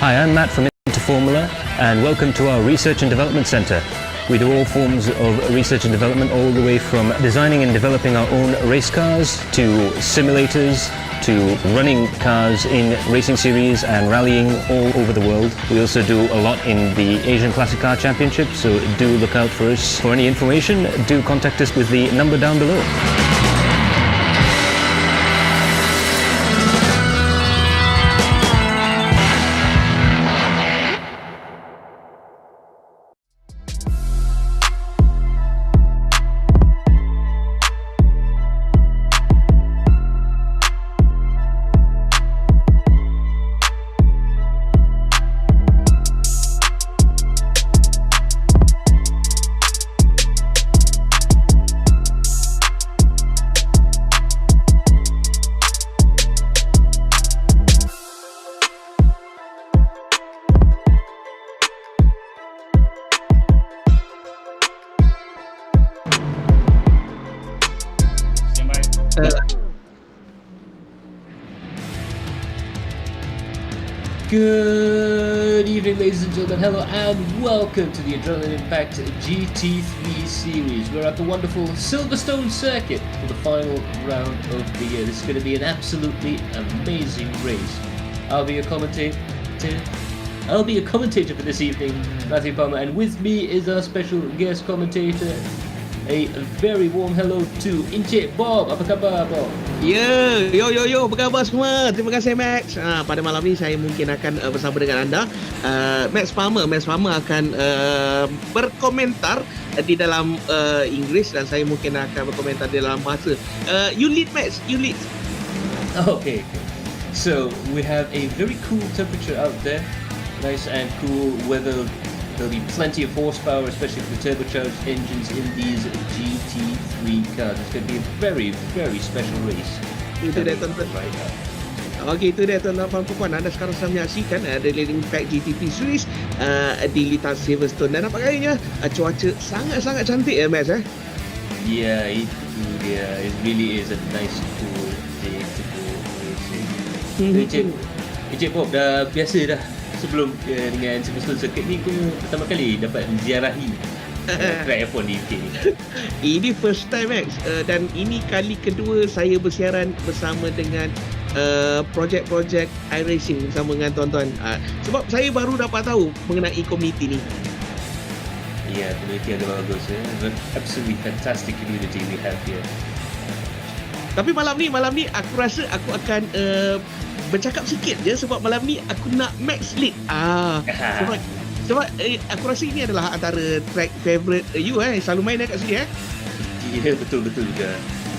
Hi, I'm Matt from Formula, and welcome to our Research and Development Centre. We do all forms of research and development, all the way from designing and developing our own race cars to simulators to running cars in racing series and rallying all over the world. We also do a lot in the Asian Classic Car Championship, so do look out for us. For any information, do contact us with the number down below. Good evening, ladies and gentlemen. Hello and welcome to the Impact GT3 Series. We're at the wonderful Silverstone circuit for the final round of the year. This is going to be an absolutely amazing race. I'll be a commentator for this evening, Matthew Palmer, and with me is our special guest commentator. A very warm hello to Encik Bob. Apa khabar, Bob? Ya, yo, apa khabar semua? Terima kasih, Max. Pada malam ni saya mungkin akan bersama dengan anda. Max Palmer akan berkomentar di dalam Inggeris, dan saya mungkin akan berkomentar di dalam bahasa. You lead, Max. You lead. Okay. So we have a very cool temperature out there. Nice and cool weather. There'll be plenty of horsepower, especially for the turbocharged engines in these GT3 cars. It's going to be a very, very special race. Itu dia, tuan-tuan. Okey, itu dia, tuan-tuan dan puan. Anda sekarang sedang menyaksikan dari Impact GT3 Series di lintas Silverstone. Dan nampaknya cuaca sangat-sangat cantik, Max. Yeah, itu dia. It really is a nice, cool day to go racing. Encik Bob, dah biasa dah. Sebelum dengan Silverstone Circuit ni, aku pertama kali dapat ziarahi track F1 di UK ni. Ini first time, Max, dan ini kali kedua saya bersiaran bersama dengan projek-projek iRACING bersama dengan tuan-tuan. Sebab saya baru dapat tahu mengenai komuniti ni. Ya, komuniti agak bagus. Absolutely fantastic community we have here. Tapi malam ni aku rasa aku akan bercakap sikit je, sebab malam ni aku nak Max lead. Sebab aku rasa ini adalah antara track favourite you selalu main kat sini. Ya, betul juga.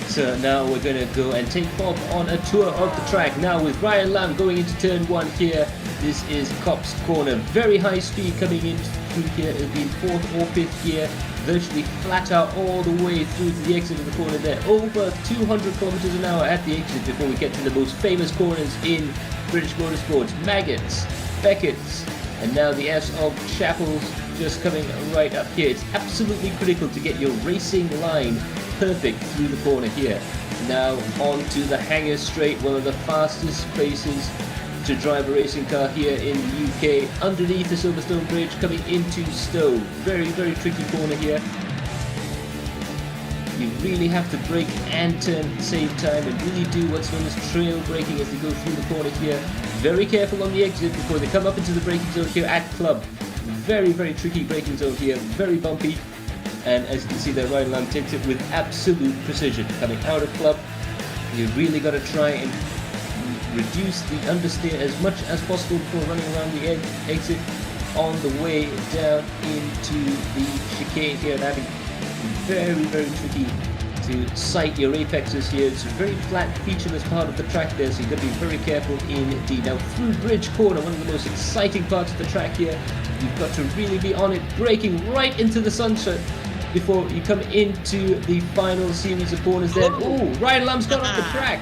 So now we're going to go and take Bob on a tour of the track now with Ryan Lamb going into turn 1 here. This is Cops Corner, very high speed coming in through here. It'll be 4th or 5th gear, virtually flat out all the way through to the exit of the corner there. Over 200 kilometers an hour at the exit before we get to the most famous corners in British motorsports. Maggots, Beckett's, and now the S of Chapels just coming right up here. It's absolutely critical to get your racing line perfect through the corner here. Now on to the Hanger Straight, one of the fastest places to drive a racing car here in the UK, underneath the Silverstone Bridge coming into Stowe. Very, very tricky corner here. You really have to brake and turn at the same time and really do what's known as trail braking as they go through the corner here. Very careful on the exit before they come up into the braking zone here at Club. Very, very tricky braking zone here, very bumpy. And as you can see there, Ryan Lamb takes it with absolute precision. Coming out of Club, you really got to try and reduce the understeer as much as possible before running around the exit on the way down into the chicane here, and having very, very tricky to sight your apexes here. It's a very flat, featureless part of the track there, so you've got to be very careful indeed. Now through Bridge Corner, one of the most exciting parts of the track here, you've got to really be on it, braking right into the sunset before you come into the final series of corners there. Oh, Ryan Lamb's got off the track.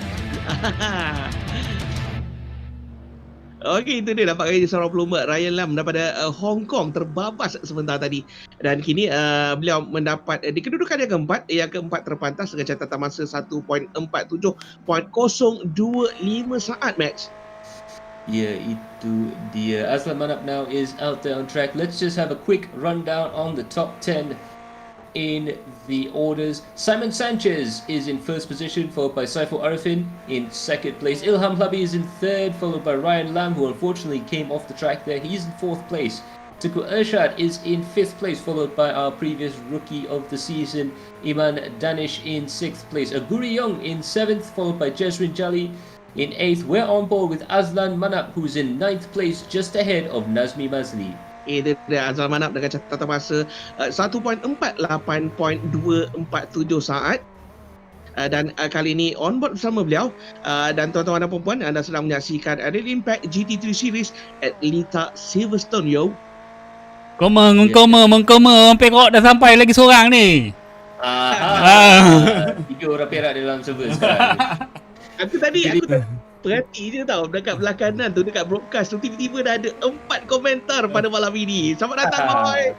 Okey, itu dia nampaknya seorang pelumba Ryan Lamb daripada Hong Kong terbabas sebentar tadi, dan kini beliau mendapat di kedudukan yang keempat terpantas dengan catatan masa 1.47.025 saat, Max. Ya, itu dia. Aslan Manap now is out there on track. Let's just have a quick rundown on the top 10 in the orders. Simon Sanchez is in first position, followed by Saiful Arifin in second place. Ilham Hlabi is in third, followed by Ryan Lam, who unfortunately came off the track there. He's in fourth place. Tuku Ershad is in fifth place, followed by our previous rookie of the season, Iman Danish, in sixth place. Aguri Young in seventh, followed by Jesrin Jali in eighth. We're on board with Aslan Manap, who's in ninth place, just ahead of Nazmi Mazli. Dia Azal Manap dengan catatan masa 1.48.247 saat. Dan kali ini on board bersama beliau. Dan tuan-tuan dan puan-puan, anda sedang menyaksikan Impact GT3 Series at Lita Silverstone, yo. Mengkoma, Perak dah sampai lagi seorang ni. Tiga orang Perak dalam server sekarang. Aku perhati je tau, dekat belah kanan tu, dekat broadcast tu, tiba-tiba dah ada 4 komentar pada malam ini. Selamat datang, boy.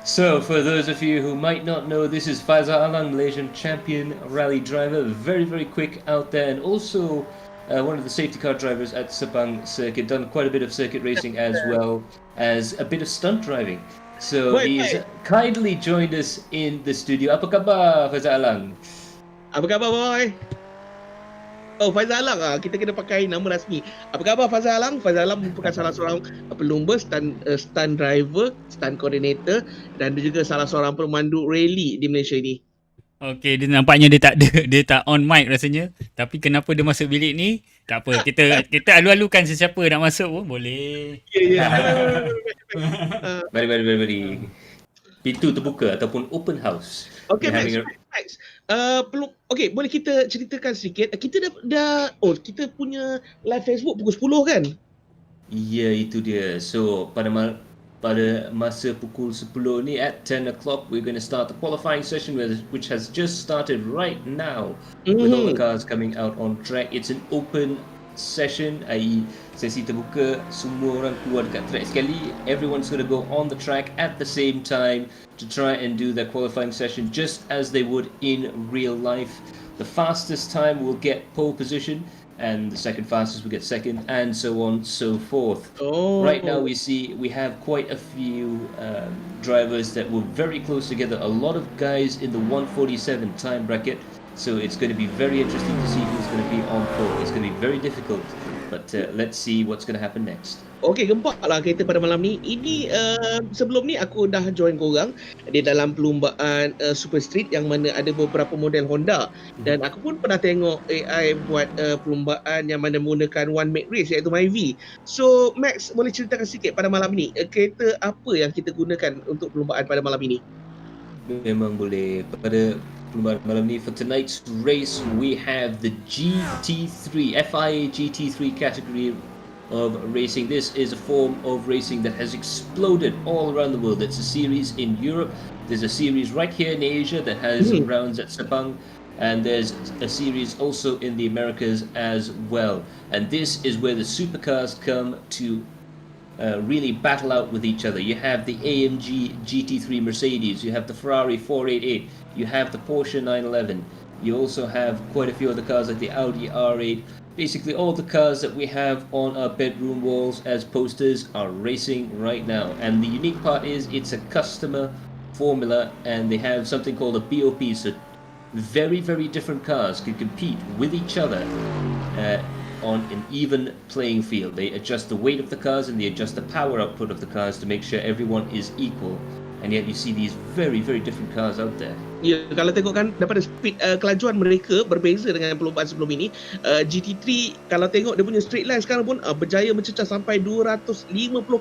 So, for those of you who might not know, this is Faizal Alang, Malaysian champion rally driver, very, very quick out there, and also one of the safety car drivers at Sepang Circuit, done quite a bit of circuit racing as well as a bit of stunt driving. So, he's kindly joined us in the studio. Apa khabar, Faizal Alang? Apa khabar, boy? Oh, Faizal Alang, kita kena pakai nama rasmi. Apa khabar Faizal Alang? Faizal Alang merupakan salah seorang pelumba, stunt driver, stunt coordinator, dan juga salah seorang pemandu rally di Malaysia ini. Okey, dia nampaknya dia tak on mic rasanya. Tapi kenapa dia masuk bilik ni? Tak apa, kita alu-alukan sesiapa nak masuk pun boleh. Ya. Mari. Pintu terbuka ataupun open house. Okey, Max. Okey, boleh kita ceritakan sedikit. Kita kita punya live Facebook pukul 10 kan? Ya, itu dia. So, pada masa pukul 10 ni at 10 o'clock, we're going to start the qualifying session which has just started right now with all the cars coming out on track. It's an open session, i.e. sesi terbuka, semua orang keluar dekat track sekali. Everyone's going to go on the track at the same time to try and do their qualifying session just as they would in real life. The fastest time will get pole position, and the second fastest will get second, and so on so forth. Right now we have quite a few drivers that were very close together, a lot of guys in the 147 time bracket, so it's going to be very interesting to see who's going to be on pole. It's going to be very difficult, but let's see what's going to happen next. Okey, gempak lah kereta pada malam ni. Ini sebelum ni aku dah join korang di dalam perlumbaan Super Street yang mana ada beberapa model Honda. Dan aku pun pernah tengok AI buat perlumbaan yang mana menggunakan one make race iaitu MyV. So Max, boleh ceritakan sikit pada malam ni kereta apa yang kita gunakan untuk perlumbaan pada malam ini? Memang boleh. Pada perlumbaan malam ni, for tonight's race, we have the GT3, FIA GT3 category of racing. This is a form of racing that has exploded all around the world. It's a series in Europe. There's a series right here in Asia that has rounds at Sepang. And there's a series also in the Americas as well. And this is where the supercars come to really battle out with each other. You have the AMG GT3 Mercedes, you have the Ferrari 488, you have the Porsche 911, you also have quite a few other cars like the Audi R8. Basically all the cars that we have on our bedroom walls as posters are racing right now. And the unique part is it's a customer formula, and they have something called a BOP, so very, very different cars can compete with each other on an even playing field. They adjust the weight of the cars and they adjust the power output of the cars to make sure everyone is equal. And yet you see these very, very different cars out there. Ya, kalau tengok kan daripada speed kelajuan mereka berbeza dengan perlombaan sebelum ini. GT3 kalau tengok dia punya straight line sekarang pun berjaya mencecah sampai 250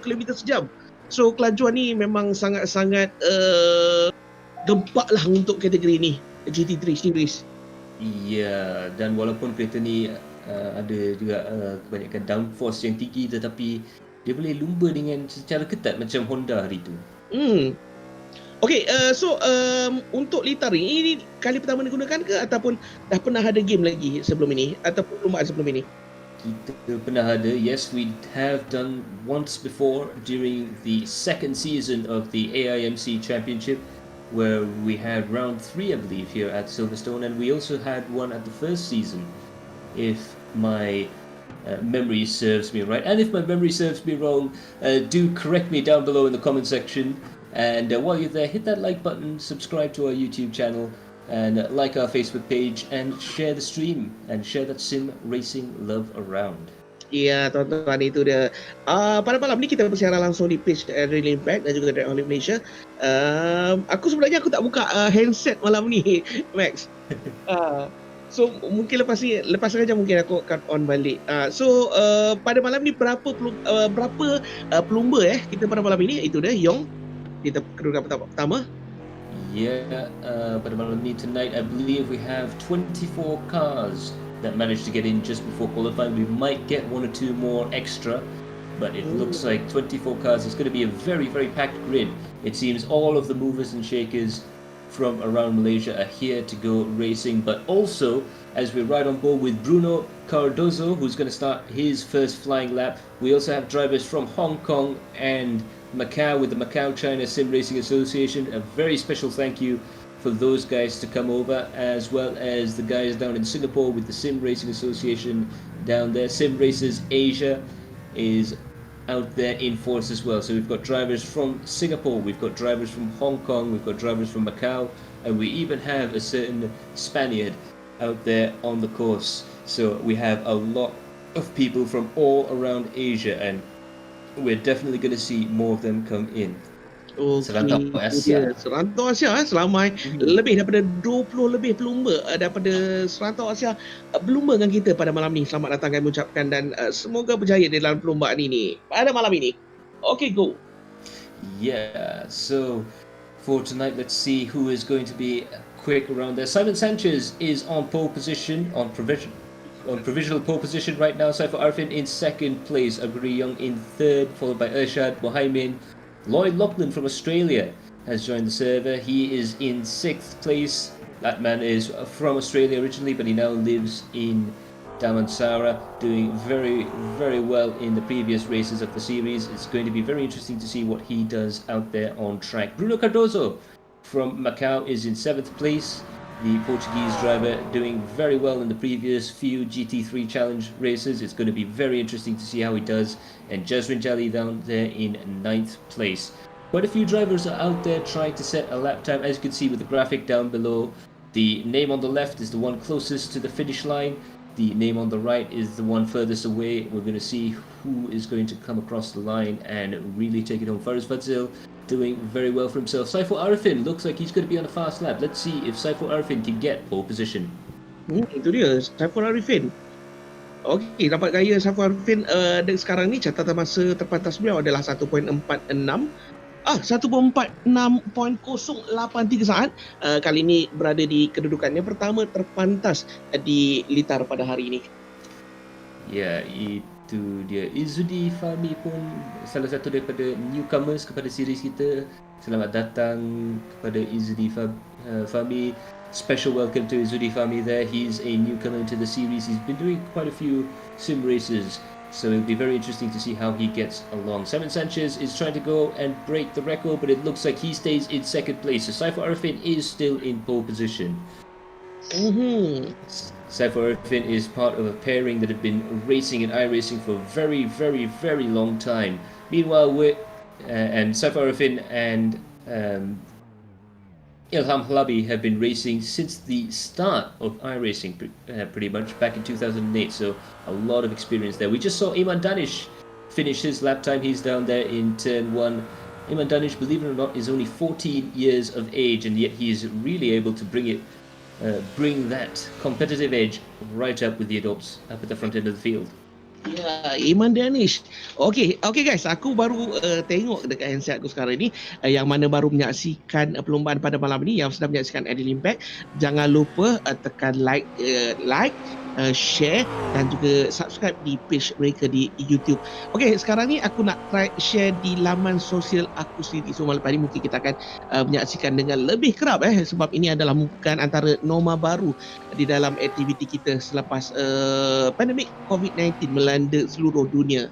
km sejam. So kelajuan ni memang sangat-sangat gempak lah untuk kategori ni, GT3 Series. Ya, dan walaupun kereta ni ada juga kebanyakan downforce yang tinggi, tetapi dia boleh lumba dengan secara ketat macam Honda hari tu. Okay, so untuk Litaring ini kali pertama digunakan ke ataupun dah pernah ada game lagi sebelum ini ataupun perlombaan sebelum ini? Kita pernah ada, yes, we have done once before during the second season of the AIMC Championship, where we had round 3, I believe, here at Silverstone, and we also had one at the first season, if my memory serves me right. And if my memory serves me wrong, do correct me down below in the comment section. And while you're there, hit that like button, subscribe to our YouTube channel, and like our Facebook page, and share the stream, and share that sim racing love around. Ya, tuan-tuan, itu dia. Pada malam ni kita bersiaran langsung di page Real Impact dan juga Drag Only Malaysia. Aku sebenarnya aku tak buka handset malam ni, Max. So mungkin lepas saja mungkin aku akan on balik. Pada malam ni berapa pelumba kita pada malam ini? Itu dia Yong. Kita kedudukan pertama. Yeah, pada malam ni tonight I believe we have 24 cars that managed to get in just before qualifying. We might get one or two more extra, but it looks like 24 cars. It's going to be a very, very packed grid. It seems all of the movers and shakers from around Malaysia are here to go racing, but also, as we ride on board with Bruno Cardozo, who's going to start his first flying lap, we also have drivers from Hong Kong and Macau with the Macau China Sim Racing Association. A very special thank you for those guys to come over, as well as the guys down in Singapore with the Sim Racing Association down there. Sim Racers Asia is out there in force as well. So we've got drivers from Singapore, we've got drivers from Hong Kong, we've got drivers from Macau, and we even have a certain Spaniard out there on the course. So we have a lot of people from all around Asia, and we're definitely going to see more of them come in. Serantau Asia. Serantau Asia selamai lebih daripada 20 lebih pelumba daripada Serantau Asia berlumba dengan kita pada malam ni. Selamat datang kami ucapkan, dan semoga berjaya di dalam perlumbaan ini pada malam ini. Okay, go. Yeah, so for tonight, let's see who is going to be quick around there. Simon Sanchez is on pole position, on provisional pole position right now. Saiful Arifin in second place, Aguri Young in third, followed by Irshad Mohaimin. Lloyd Lachlan from Australia has joined the server. He is in sixth place. That man is from Australia originally, but he now lives in Damansara, doing very, very well in the previous races of the series. It's going to be very interesting to see what he does out there on track. Bruno Cardozo from Macau is in seventh place. The Portuguese driver doing very well in the previous few GT3 Challenge races. It's going to be very interesting to see how he does. And Jasrin Jali down there in ninth place. Quite a few drivers are out there trying to set a lap time. As you can see with the graphic down below, the name on the left is the one closest to the finish line. The name on the right is the one furthest away. We're going to see who is going to come across the line and really take it home. Faraz Fadzil doing very well for himself. Saiful Arifin looks like he's going to be on a fast lap. Let's see if Saiful Arifin can get pole position. Itu dia, Saiful Arifin. Okey, dapat gaya Saiful Arifin dan sekarang ni catatan masa terpantas beliau adalah 1.46. 1.46.083 saat. Kali ini berada di kedudukan yang pertama terpantas di litar pada hari ini. Ya, itu dia. Izudi Fahmi pun salah satu daripada newcomers kepada series kita. Selamat datang kepada Izudi Fahmi. Special welcome to Izudi Fahmi there. He's a newcomer into the series. He's been doing quite a few sim races, so it'll be very interesting to see how he gets along. Simon Sanchez is trying to go and break the record, but it looks like he stays in second place. So Saiful Arifin is still in pole position. Saiful Arifin is part of a pairing that have been racing in iRacing for a very, very, very long time. Meanwhile, Saiful Arifin and Ilham Halabi have been racing since the start of iRacing, pretty much back in 2008, so a lot of experience there. We just saw Iman Danish finish his lap time. He's down there in turn 1. Iman Danish, believe it or not, is only 14 years of age, and yet he is really able to bring that competitive edge right up with the adults up at the front end of the field. Ya, Iman Danish. Okey guys, aku baru tengok dekat handset aku sekarang ni, yang mana baru menyaksikan perlombaan pada malam ni, yang sedang menyaksikan Adil Impact. Jangan lupa tekan like, share dan juga subscribe di page mereka di YouTube. Okey, sekarang ni aku nak try share di laman sosial aku sendiri. So malam ni mungkin kita akan menyaksikan dengan lebih kerap sebab ini adalah bukan antara norma baru di dalam aktiviti kita selepas pandemik COVID-19 melanda seluruh dunia.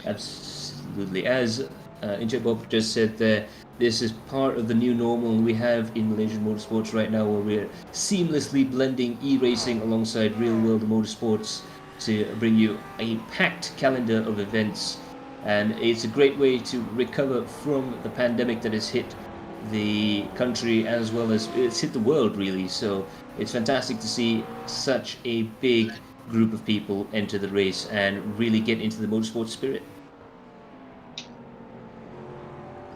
Absolutely. As Encik Bob just said there, this is part of the new normal we have in Malaysian motorsports right now, where we're seamlessly blending e-racing alongside real-world motorsports. to bring you a packed calendar of events, and it's a great way to recover from the pandemic that has hit the country as well as it's hit the world really. So it's fantastic to see such a big group of people enter the race and really get into the motorsport spirit.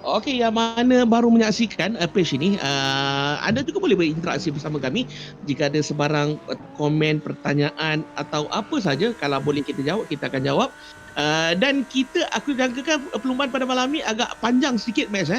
Okey, yang mana baru menyaksikan page ini, anda juga boleh berinteraksi bersama kami. Jika ada sebarang komen, pertanyaan atau apa saja, kalau boleh kita jawab, kita akan jawab. Dan aku jangkakan perlumbaan pada malam ni agak panjang sedikit, Max.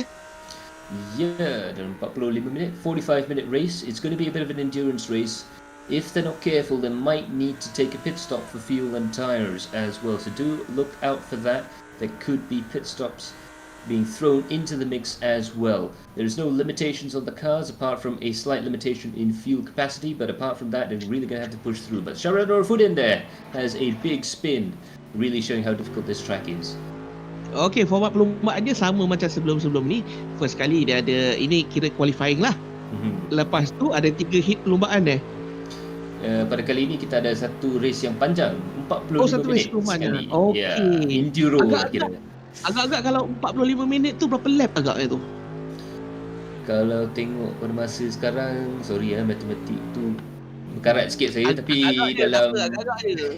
Yeah, dalam 45 minit, 45-minute race. It's going to be a bit of an endurance race. If they're not careful, they might need to take a pit stop for fuel and tyres as well. So do look out for that. There could be pit stops being thrown into the mix as well. There's no limitations on the cars apart from a slight limitation in fuel capacity, but apart from that, they're really going to have to push through. But Sharador Food in there has a big spin, really showing how difficult this track is. Okey, format perlumbaan dia sama macam sebelum-sebelum ni. First kali dia ada, ini kira qualifying lah. Lepas tu ada 3 hit perlumbaan Pada kali ini kita ada satu race yang panjang, 45 satu minit race perlumbaan. sekali. Okey. Yeah, enduro lah kira. Agak-agak kalau 45 minit tu berapa lap agaknya tu? Kalau tengok pada masa sekarang, sorry matematik tu berkarat sikit saya, tapi agak-agak je.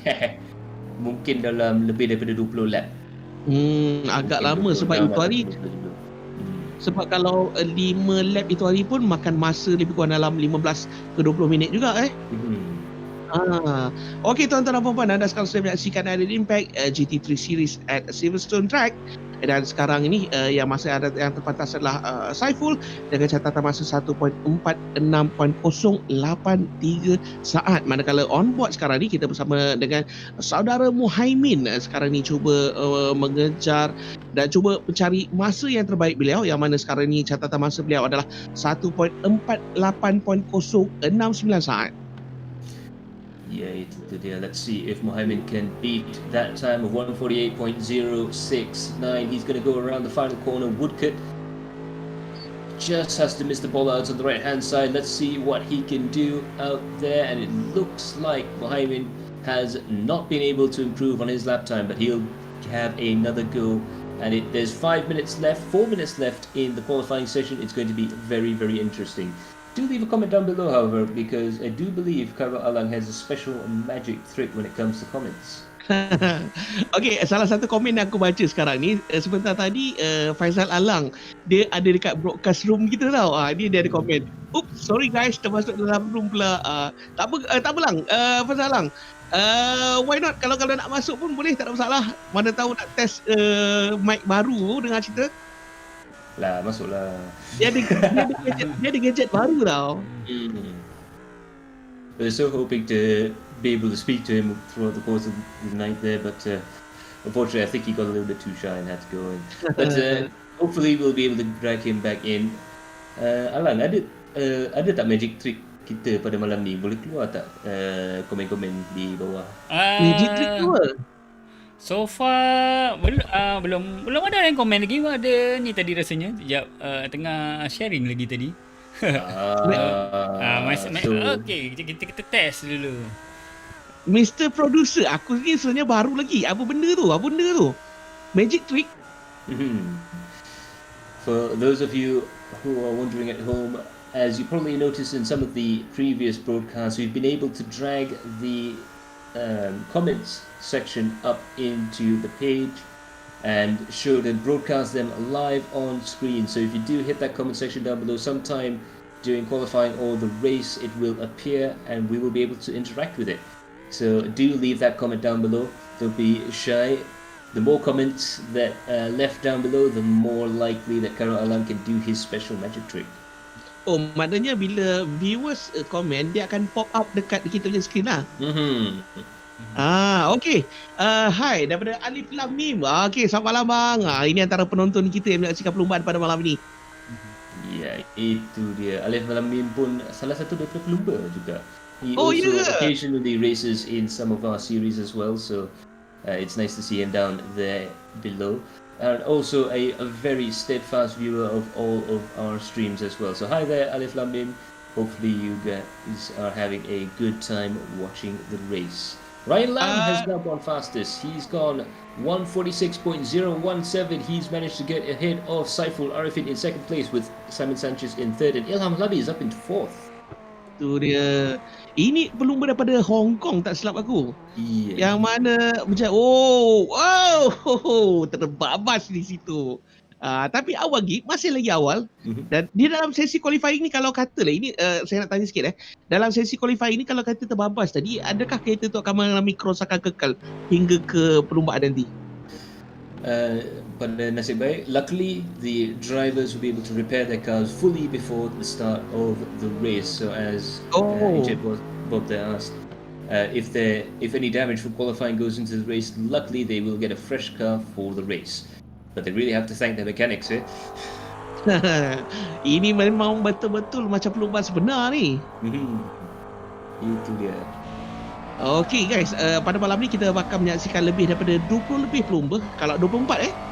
mungkin dalam lebih daripada 20 lap. Agak Mungkin lama 20 sebab lap itu hari. atau 20. Sebab kalau 5 lap itu hari pun makan masa lebih kurang dalam 15 ke 20 minit juga Okey tuan-tuan dan puan-puan, anda sekarang sudah menyaksikan ada Impact GT3 Series at Silverstone Track. Dan sekarang ini yang terpantas adalah Saiful dengan catatan masa 1.46.083 saat. Manakala on board sekarang ni kita bersama dengan saudara Muhaimin sekarang ni cuba mengejar dan cuba mencari masa yang terbaik beliau, yang mana sekarang ni catatan masa beliau adalah 1.48.069 saat. Yeah, itu dia. Let's see if Muhammad can beat that time of 148.069. He's going to go around the final corner. Woodcut just has to miss the bollards on the right-hand side. Let's see what he can do out there. And it looks like Muhammad has not been able to improve on his lap time, but he'll have another go. And there's 4 minutes left in the qualifying session. It's going to be very, very interesting. Do leave a comment down below, however, because I do believe Karo Alang has a special magic trick when it comes to comments. Okey, salah satu komen yang aku baca sekarang ni, sebentar tadi Faizal Alang, dia ada dekat broadcast room kita tau. Dia ada komen, oops, sorry guys, termasuk dalam room pula. Tak apa lang, Faizal Alang, why not, kalau nak masuk pun boleh, tak ada masalah. Mana tahu nak test mic baru dengar cerita. Lah, masuklah. Dia ada gadget baru tau. We're so hoping to be able to speak to him throughout the course of the night there, but unfortunately I think he got a little bit too shy and had to go in. But hopefully we'll be able to drag him back in. Alang, ada tak magic trick kita pada malam ni? Boleh keluar tak komen-komen di bawah? Magic trick tu So far belum ada yang komen lagi. Ada ni tadi rasanya sekejap tengah sharing lagi tadi. Okay, kita test dulu. Mr. Producer, aku ni sebenarnya baru lagi. Apa benda tu? Magic trick? For those of you who are wondering at home, as you probably noticed in some of the previous broadcasts, we've been able to drag the comments section up into the page and show and broadcast them live on screen. So if you do hit that comment section down below sometime during qualifying or the race, it will appear and we will be able to interact with it. So do leave that comment down below. Don't be shy. The more comments that left down below, the more likely that Karo Alang can do his special magic trick. Oh, maknanya bila viewers komen, dia akan pop up dekat kita punya screen lah. Okay. Hai, daripada Alif Lam Mim. Okay, selamat malam bang. Ini antara penonton kita yang menyaksikan perlumbaan pada malam ini. Ya, itu dia. Alif Lam Mim pun salah satu daripada pelumba juga. He also occasionally races in some of our series as well, so it's nice to see him down there below. And also a very steadfast viewer of all of our streams as well. So hi there, Alif Lam Mim. Hopefully you guys are having a good time watching the race. Ryan Lamb has Uh, now gone fastest. He's gone 146.017. He's managed to get ahead of Saiful Arifin in second place with Simon Sanchez in third. And Ilham Halabi is up in fourth. tu dia. Ini pelumba daripada Hong Kong tak silap aku. Yeah. Yang mana macam terbabas di situ. Tapi awal gig masih lagi awal. Dan di dalam sesi qualifying ni kalau katalah ini saya nak tanya sikit dalam sesi qualifying ni kalau kata terbabas tadi, adakah kereta tu akan mengalami kerosakan kekal hingga ke perlumbaan nanti? Pada nasib baik, luckily the drivers will be able to repair their cars fully before the start of the race. So as AJ Bob there asked, if any damage from qualifying goes into the race, luckily they will get a fresh car for the race. But they really have to thank their mechanics, eh? Ini memang betul-betul macam pelumba sebenar ni. Itu dia. Okay guys, pada malam ni kita bakal menyaksikan lebih daripada 20 lebih pelumba. Kalau 24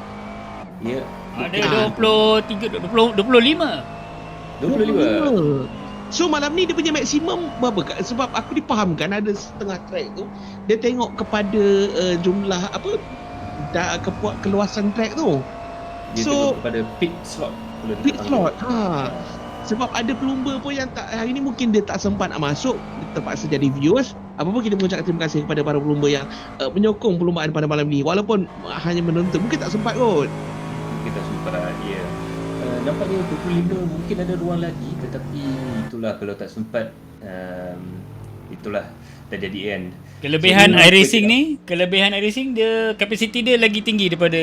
Ya. Ada 23, 25. 25. So malam ni dia punya maksimum berapa? Sebab aku dipahamkan ada setengah track tu dia tengok kepada jumlah apa keluasan track tu. Dia tengok kepada pit slot. Sebab ada pelumba pun yang tak hari ni mungkin dia tak sempat nak masuk, dia terpaksa jadi viewers. Apa pun kita mengucapkan terima kasih kepada para pelumba yang menyokong perlumbaan pada malam ni walaupun hanya menonton, mungkin tak sempat kot. Mungkin tak sempat, ya. Nampaknya 25 mungkin ada ruang lagi, tetapi itulah kalau tak sempat, itulah dah jadi end. Kelebihan iRacing dia kapasiti dia lagi tinggi daripada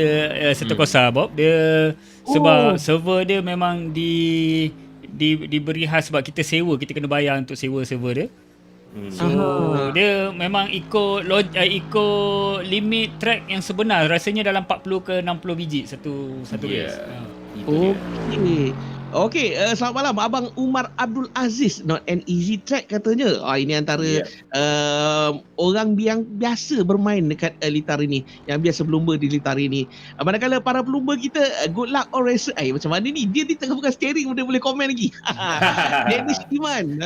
Setokosa Bob. Dia sebab server dia memang diberi khas sebab kita kena bayar untuk sewa server dia. So dia memang ikut limit track yang sebenar, rasanya dalam 40 ke 60 biji satu race. Okey, selamat malam Abang Umar Abdul Aziz. Not an easy track katanya. Ini antara orang yang biasa bermain dekat litar ini, yang biasa berlumba di litar ini. Manakala para pelumba kita, good luck on racer. Macam mana ni? Dia di tengah pegang steering dia boleh komen lagi. Dennis Iman.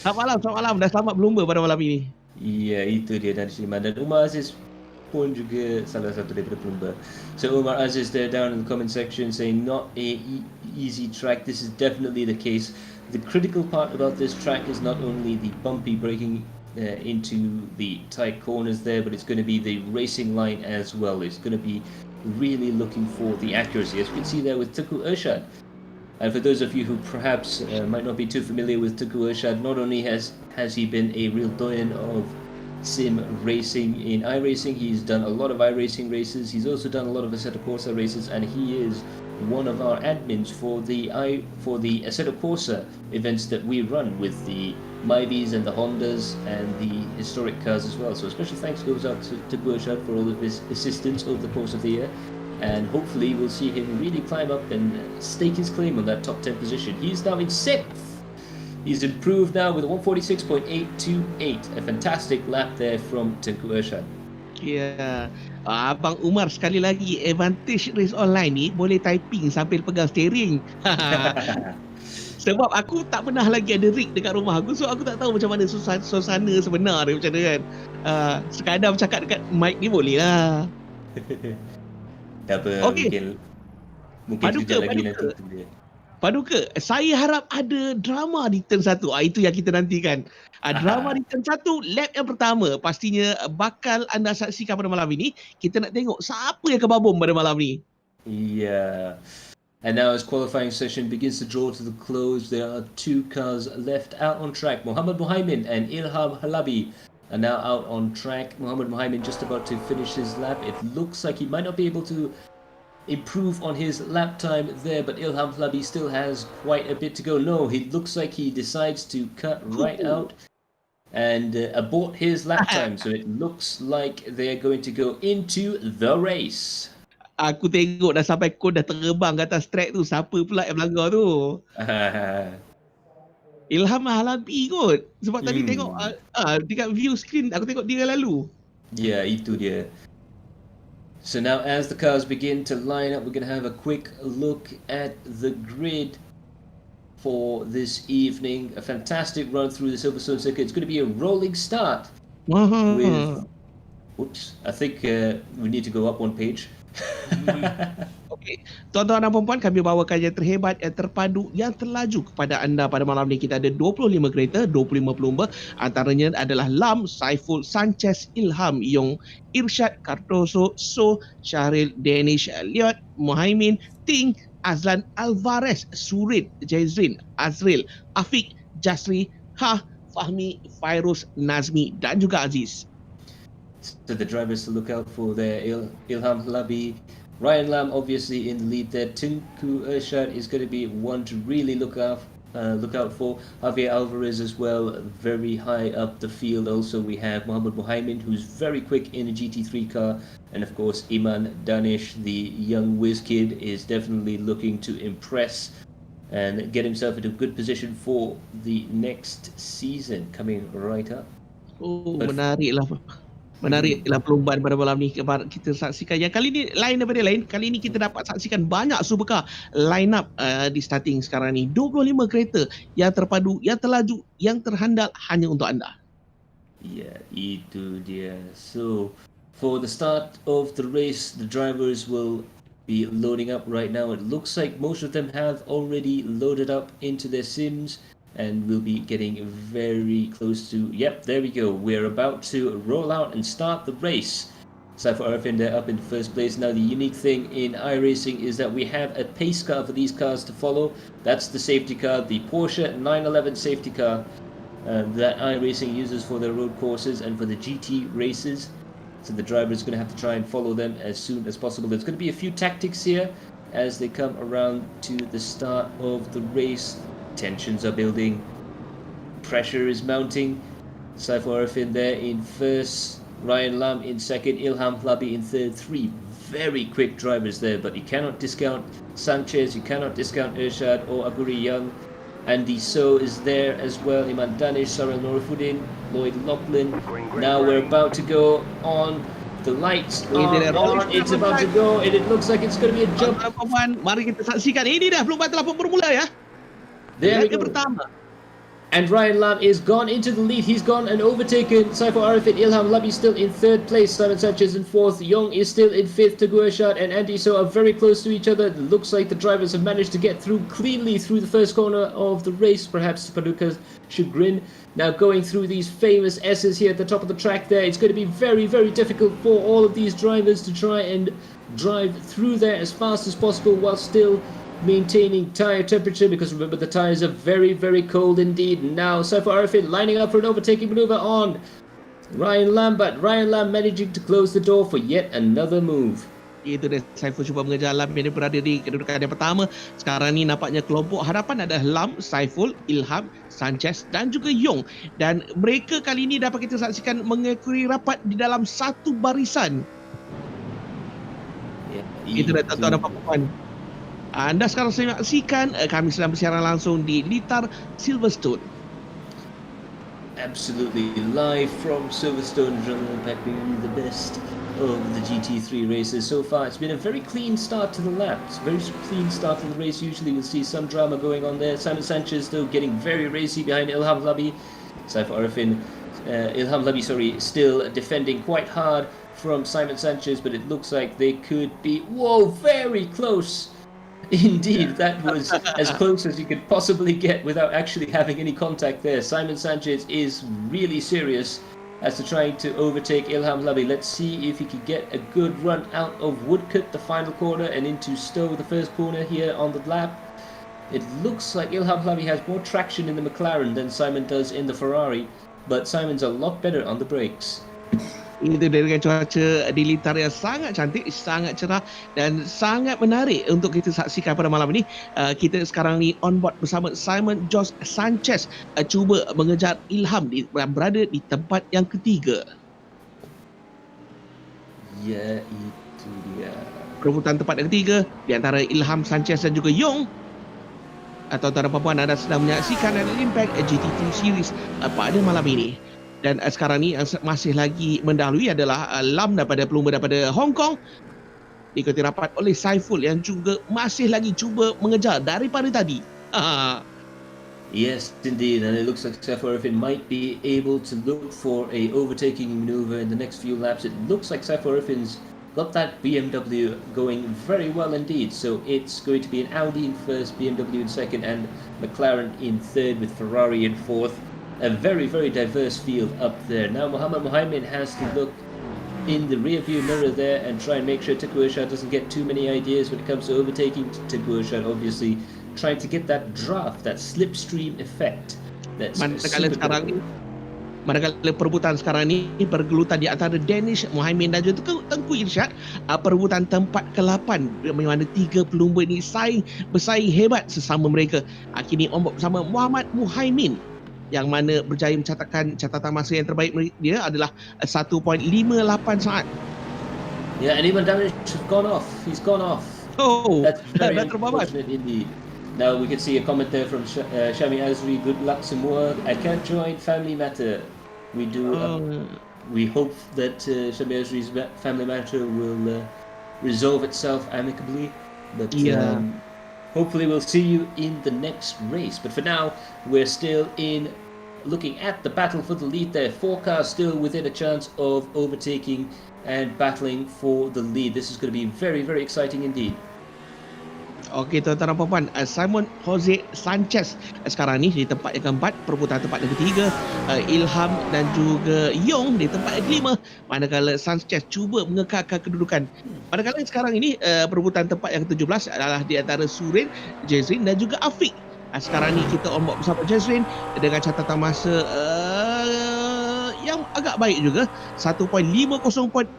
Selamat malam. Dah selamat berlumba pada malam ini. Ya, itu dia Dennis Iman. Dan Umar Aziz pun juga salah satu daripada pelumba. So Umar Aziz there down in the comment section saying not a easy track. This is definitely the case. The critical part about this track is not only the bumpy braking into the tight corners there, but it's going to be the racing line as well. It's going to be really looking for the accuracy, as you can see there with Tuku Ershad. And for those of you who perhaps might not be too familiar with Tuku Ershad, not only has he been a real doyen of sim racing in iRacing, he's done a lot of iRacing races, he's also done a lot of Assetto Corsa races, and he is one of our admins for the Assetto Corsa events that we run with the Myvis and the Hondas and the historic cars as well. So special thanks goes out to Burchard for all of his assistance over the course of the year, and hopefully we'll see him really climb up and stake his claim on that top 10 position. He's now in 6th. He's improved now with a 146.828. A fantastic lap there from Tengku Ershad. Ya, Abang Umar sekali lagi, advantage race online ni boleh typing sambil pegang steering. Sebab aku tak pernah lagi ada rig dekat rumah aku, so aku tak tahu macam mana suasana sebenar dia macam mana kan. Sekadar bercakap dekat mic ni boleh lah. Tak apa, mungkin sekejap lagi nanti dia. Paduka, saya harap ada drama di turn 1. Itu yang kita nantikan. Drama di turn 1, lap yang pertama. Pastinya bakal anda saksikan pada malam ini. Kita nak tengok siapa yang kebabom pada malam ni. Yeah. And now as qualifying session begins to draw to the close, there are 2 cars left out on track. Muhammad Muhaimin and Ilham Halabi are now out on track. Muhammad Muhaimin just about to finish his lap. It looks like he might not be able to improve on his lap time there, but Ilham Halabi still has quite a bit to go. No, it looks like he decides to cut right out and abort his lap time. So it looks like they're going to go into the race. Aku tengok dah sampai kod dah terbang ke atas track tu. Siapa pula yang melanggar tu? Ilham Halabi kot. Sebab tadi tengok dekat view screen aku tengok dia lalu. Ya, itu dia. So now as the cars begin to line up, we're going to have a quick look at the grid for this evening. A fantastic run through the Silverstone circuit. It's going to be a rolling start with... Oops, I think we need to go up one page. Okey, tuan-tuan dan puan-puan, kami bawakan yang terhebat, yang terpadu, yang terlaju kepada anda pada malam ni. Kita ada 25 kereta, 25 pelumba. Antaranya adalah Lam, Saiful, Sanchez, Ilham, Yong, Irsyad, Cardoso, So, Syahril, Danish, Liot, Muhaimin, Ting, Azlan, Alvarez, Surid, Jazrin, Azril, Afiq, Jasri, Fahmi, Fairuz, Nazmi dan juga Aziz. So the drivers to look out for there: Ilham Labi, Ryan Lam obviously in the lead there. Tunku Ershad is going to be one to really look out for. Javier Alvarez as well, very high up the field. Also we have Mohammed Muhaimin, who's very quick in a GT3 car, and of course Iman Danish, the young whiz kid, is definitely looking to impress and get himself into a good position for the next season coming right up. Menariklah perlombaan pada malam ni kita saksikan. Yang kali ni lain daripada lain. Kali ni kita dapat saksikan banyak supercar line up di starting sekarang ni. 25 kereta yang terpadu, yang terlaju, yang terhandal hanya untuk anda. Ya, itu dia. So, for the start of the race, the drivers will be loading up right now. It looks like most of them have already loaded up into their sims, and we'll be getting very close to... Yep, there we go. We're about to roll out and start the race. Saiful Arifin there up in first place. Now, the unique thing in iRacing is that we have a pace car for these cars to follow. That's the safety car, the Porsche 911 safety car that iRacing uses for their road courses and for the GT races. So the driver is going to have to try and follow them as soon as possible. There's going to be a few tactics here as they come around to the start of the race. Tensions are building, pressure is mounting. Saiful Arifin there in first, Ryan Lam in second, Ilham Labi in third. Three very quick drivers there, but you cannot discount Sanchez, you cannot discount Irshad or Aguri Young. Andy So is there as well, Iman Danish, Sarah Norifuddin, Lloyd Lachlan. Now we're about to go on. The lights are on, it's about to go, and it looks like it's going to be a jump. Mari kita saksikan. Ini dah perlombaan telah pun bermula ya. There we go. And Ryan Lam is gone into the lead. He's gone and overtaken Saiful Arifin. Ilham Labi still in third place. Simon Sanchez in fourth. Yong is still in fifth. Tagu Ershad and Andy So are very close to each other. It looks like the drivers have managed to get through cleanly through the first corner of the race, perhaps to Paduka's chagrin. Now going through these famous S's here at the top of the track there. It's going to be very, very difficult for all of these drivers to try and drive through there as fast as possible while still maintaining tire temperature, because remember the tires are very, very cold indeed. Now Saiful Arifin lining up for an overtaking maneuver on Ryan Lam, but Ryan Lam managing to close the door for yet another move. Itu dia, Saiful cuba mengejar Lam yang berada di kedudukan yang pertama. Sekarang ni nampaknya kelompok hadapan adalah Lam, Saiful, Ilham, Sanchez dan juga Yong. Dan mereka kali ini dapat kita saksikan mengekuri rapat di dalam satu barisan. Itu dah tuan-tuan dan puan-puan. Anda sekarang saksikan kami sedang bersiaran langsung di Litar Silverstone. Absolutely live from Silverstone, Impact being the best of the GT3 races so far. It's been a very clean start to the lap. It's a very clean start to the race. Usually you'll see some drama going on there. Simon Sanchez though getting very racy behind Ilham Labi. Saiful Arifin, Ilham Labi, still defending quite hard from Simon Sanchez, but it looks like they could be, very close. Indeed, that was as close as you could possibly get without actually having any contact there. Simon Sanchez is really serious as to trying to overtake Ilham Labi. Let's see if he can get a good run out of Woodcut, the final corner, and into Stowe, the first corner here on the lap. It looks like Ilham Labi has more traction in the McLaren than Simon does in the Ferrari, but Simon's a lot better on the brakes. Itu dengan cuaca di Litar yang sangat cantik, sangat cerah dan sangat menarik untuk kita saksikan pada malam ini. Kita sekarang ni on board bersama Simon Josh Sanchez cuba mengejar Ilham yang berada di tempat yang ketiga. Ya, itu dia. Perebutan tempat yang ketiga di antara Ilham, Sanchez dan juga Yong. Tuan-tuan dan puan-puan, anda sedang menyaksikan Impact GT3 Series pada malam ini. Dan sekarang ni yang masih lagi mendahului adalah Lam pelumba daripada Hong Kong, diikuti rapat oleh Saiful yang juga masih lagi cuba mengejar daripada tadi. Yes, indeed, and it looks like Safarifin might be able to look for a overtaking maneuver in the next few laps. It looks like Safarifin's got that BMW going very well indeed. So it's going to be an Audi in first, BMW in second, and McLaren in third, with Ferrari in fourth. A very, very diverse field up there. Now Muhammad Muhaimin has to look in the rear view mirror there and try and make sure Tegu Irshad doesn't get too many ideas when it comes to overtaking. Tegu Irshad obviously trying to get that draft, that slipstream effect. That's manakala perebutan sekarang ni bergelutan di antara Danish Muhaimin dan juga Tengku Irsyad, perebutan tempat ke-8, di mana 3 pelumba ini bersaing hebat sesama mereka. Kini ombak bersama Muhammad Muhaimin yang mana berjaya mencatatkan catatan masa yang terbaik dia adalah 1.58 saat. Yeah, and even damage has gone off. He's gone off. Oh, that's very terbabas. unfortunate indeed. Now we can see a comment there from Shami Azri. Good luck semua. I can't join, family matter. We do. We hope that Shami Azri's family matter will resolve itself amicably. But hopefully we'll see you in the next race. But for now, we're still looking at the battle for the lead there. 4 cars still within a chance of overtaking and battling for the lead. This is going to be very, very exciting indeed. Okey, tuan-tuan dan puan-puan, Simon Jose Sanchez sekarang ni di tempat yang keempat, perebutan tempat yang ketiga, Ilham dan juga Yong di tempat yang kelima, manakala Sanchez cuba mengekalkan kedudukan. Manakala sekarang ini perebutan tempat yang ke-17 adalah di antara Surin, Jezrin dan juga Afiq. Sekarang ni kita ombak bersama Jezrin dengan catatan masa yang agak baik juga, 1.50.465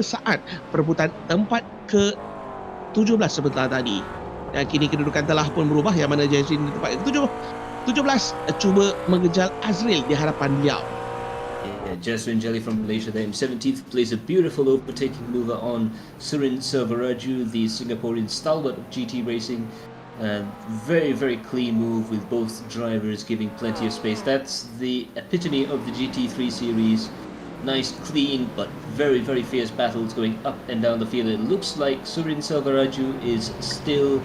saat perebutan tempat ke-17 sebentar tadi. Dan kini kedudukan telah pun berubah, yang mana Jazrin di tempat ke-17 cuba mengejar Azril di hadapan beliau. Yeah, Jasmine Jelly from Malaysia there in 17th place. A beautiful overtaking maneuver on Surin Selvaraju, the Singaporean stalwart of GT racing. Very, very clean move with both drivers giving plenty of space. That's the epitome of the GT3 series. Nice, clean, but very, very fierce battles going up and down the field. It looks like Surin Selvaraju is still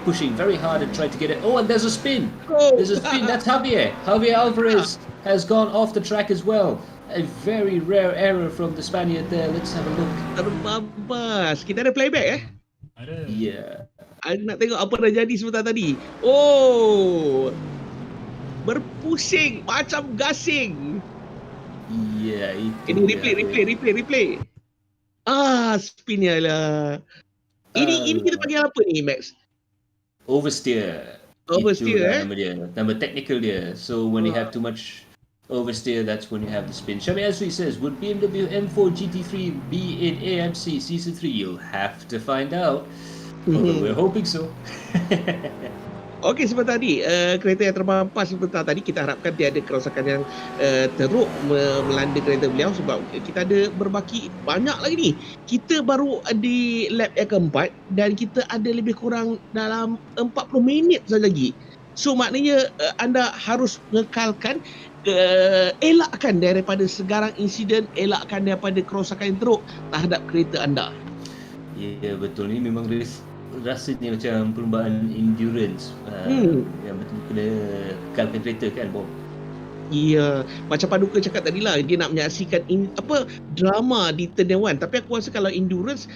pushing very hard and trying to get it. Oh, and there's a spin. There's a spin. That's Javier. Javier Alvarez has gone off the track as well. A very rare error from the Spaniard there. Let's have a look. Terbabas. Kita ada playback Ada. Yeah. Nak tengok apa dah jadi sebentar tadi. Oh, berpusing macam gasing. Yeah. Ini replay. Spinnya lah. Ini kita panggil apa ni, Max? Oversteer. Oversteer, Nama dia. Nama technical dia. So when you have too much oversteer, that's when you have the spin. Shami Azri says, would BMW M4 GT3 be in AMC Season 3? You'll have to find out. Although we're hoping so. Okey, sebentar tadi kereta yang terbampas sebentar tadi, kita harapkan tiada kerosakan yang teruk melanda kereta beliau, sebab kita ada berbaki banyak lagi ni. Kita baru di lap yang keempat dan kita ada lebih kurang dalam 40 minit saja lagi. So maknanya anda harus mengekalkan, elakkan daripada segarang insiden, elakkan daripada kerosakan yang teruk terhadap kereta anda. Ya, betul. Ini memang rasanya macam perlombaan endurance. Yang betul kena kekalkan kereta kan, Bob? Ya, macam Paduka cakap tadi lah, dia nak menyaksikan drama di turn 1. Tapi aku rasa kalau endurance,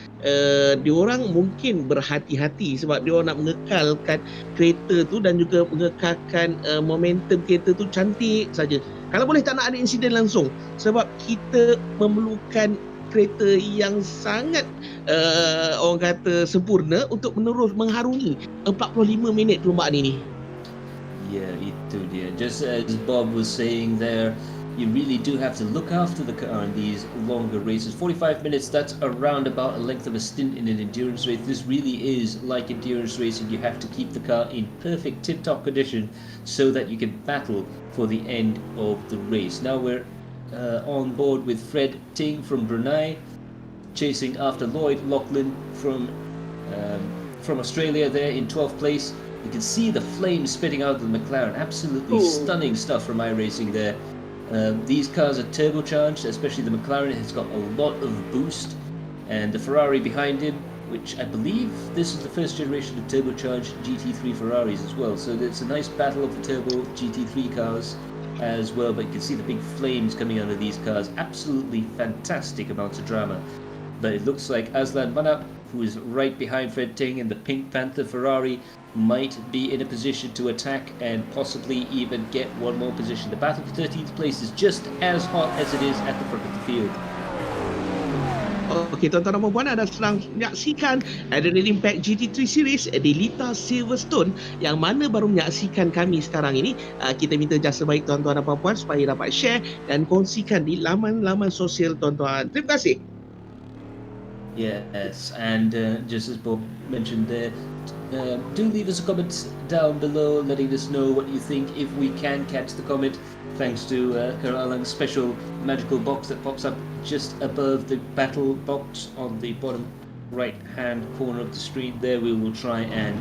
diorang mungkin berhati-hati sebab diorang nak mengekalkan kereta tu dan juga mengekalkan momentum kereta tu cantik saja. Kalau boleh tak nak ada insiden langsung, sebab kita memerlukan kereta yang sangat orang kata sempurna untuk menerus mengharungi 45 minit perlombaan ini. Yeah, itu dia. Just as Bob was saying there, you really do have to look after the car in these longer races. 45 minutes, that's around about a length of a stint in an endurance race. This really is like endurance racing. You have to keep the car in perfect tip-top condition so that you can battle for the end of the race. Now we're on board with Fred Ting from Brunei, chasing after Lloyd Lachlan from Australia there in 12th place. You can see the flames spitting out of the McLaren. Absolutely stunning stuff from iRacing there. These cars are turbocharged, especially the McLaren has got a lot of boost, and the Ferrari behind him which I believe this is the first generation of turbocharged GT3 Ferraris as well. So it's a nice battle of the turbo GT3 cars as well, but you can see the big flames coming out of these cars. Absolutely fantastic amounts of drama. But it looks like Aslan Manap, who is right behind Fred Ting in the Pink Panther Ferrari, might be in a position to attack and possibly even get one more position. The battle for 13th place is just as hot as it is at the front of the field. Okey, tuan-tuan dan puan-puan, anda sedang menyaksikan Adrenaline Impact GT3 Series di Lita Silverstone, yang mana baru menyaksikan kami sekarang ini. Kita minta jasa baik tuan-tuan dan puan-puan supaya dapat share dan kongsikan di laman-laman sosial tuan-tuan. Terima kasih. Yes, and just as Bob mentioned there, do leave us a comment down below letting us know what you think if we can catch the comet. Thanks to Karalang's special magical box that pops up just above the battle box on the bottom right hand corner of the screen there. We will try and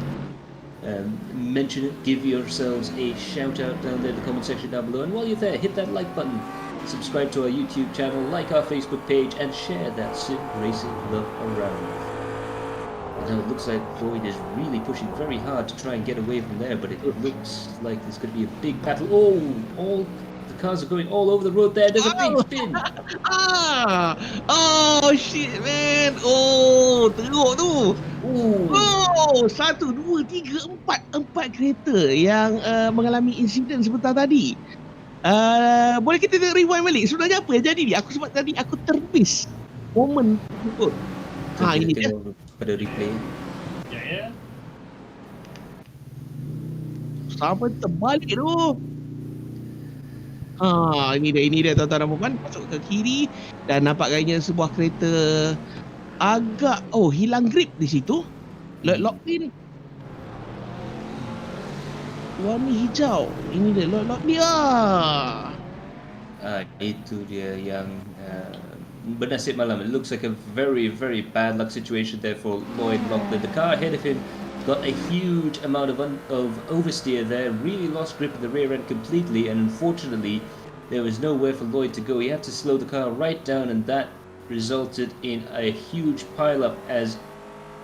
mention it, give yourselves a shout out down there in the comment section down below. And while you're there, hit that like button, subscribe to our YouTube channel, like our Facebook page, and share that sim racing love around. Now it looks like Lloyd is really pushing very hard to try and get away from there, but it looks like there's going to be a big battle. Oh, all the cars are going all over the road there. There's a big spin. Oh shit man. Oh, teruk tu. Oh, 1, 2, 3, 4 kereta yang mengalami insiden sebentar tadi. Boleh kita rewind balik? Sebenarnya apa yang jadi ni? Sebab tadi aku termiss momen tu. Ini dia. Pada replay. Ya. Sampai terbalik tu. Ini dia tuan-tuan dan puan-puan, masuk ke kiri dan nampak gayanya sebuah kereta agak hilang grip di situ. Lock pin warna hijau. Ini dia lock dia. Itu dia yang bernasib malam. It looks like a very, very bad luck situation there for Lloyd Lockwood. The car ahead of him got a huge amount of oversteer there, really lost grip of the rear end completely, and unfortunately there was nowhere for Lloyd to go. He had to slow the car right down, and that resulted in a huge pile-up as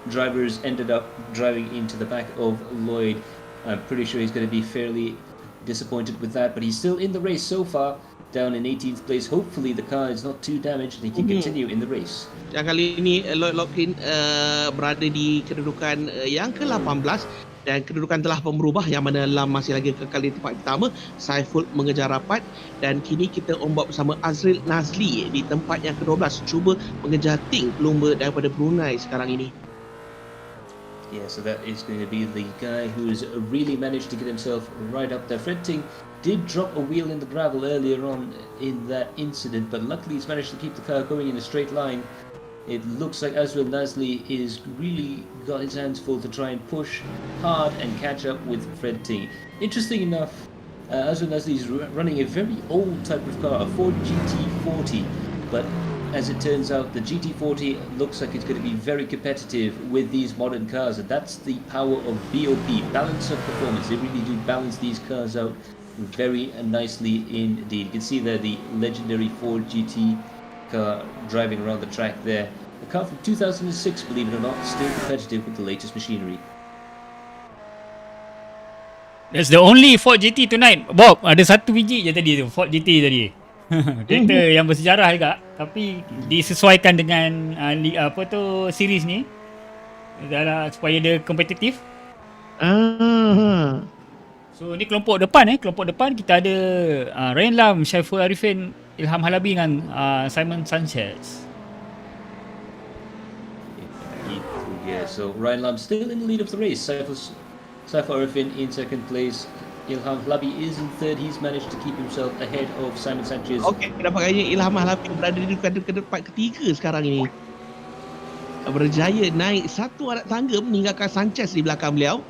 drivers ended up driving into the back of Lloyd. I'm pretty sure he's going to be fairly disappointed with that, but he's still in the race so far, down in 18th place. Hopefully the car is not too damaged and he can continue in the race. Yang kali ini Lloyd Loughlin berada di kedudukan yang ke-18 dan kedudukan telah pun berubah, yang mana Lam masih lagi kekal di tempat pertama, Saiful mengejar rapat, dan kini kita ombak bersama Azril Nazli di tempat yang ke-12 cuba mengejar Ting pelumba daripada Brunei sekarang ini. Yeah, so that is going to be the guy who's really managed to get himself right up there. Fred Ting did drop a wheel in the gravel earlier on in that incident, but luckily he's managed to keep the car going in a straight line. It looks like Azril Nazli is really got his hands full to try and push hard and catch up with Fred Ting. Interesting enough, Azril Nazli is running a very old type of car, a Ford GT40, but as it turns out, the GT40 looks like it's going to be very competitive with these modern cars, and that's the power of BOP, balance of performance. They really do balance these cars out very nicely indeed. You can see there the legendary Ford GT car driving around the track there. A car from 2006, believe it or not, still competitive with the latest machinery. That's the only Ford GT tonight. Bob, ada satu biji je tadi tu, Ford GT tadi. Kereta yang bersejarah juga, tapi disesuaikan dengan series ni supaya dia kompetitif. So ni kelompok depan kita ada Ryan Lam, Syaiful Arifin, Ilham Halabi dengan Simon Sanchez. Yeah, so Ryan Lam still in the lead of the race. Saiful Arifin in second place. Ilham Halabi is in third. He's managed to keep himself ahead of Simon Sanchez. Okey, nampaknya Ilham Halabi berada di tempat ketiga sekarang ini. Berjaya naik satu anak tangga meninggalkan Sanchez di belakang beliau.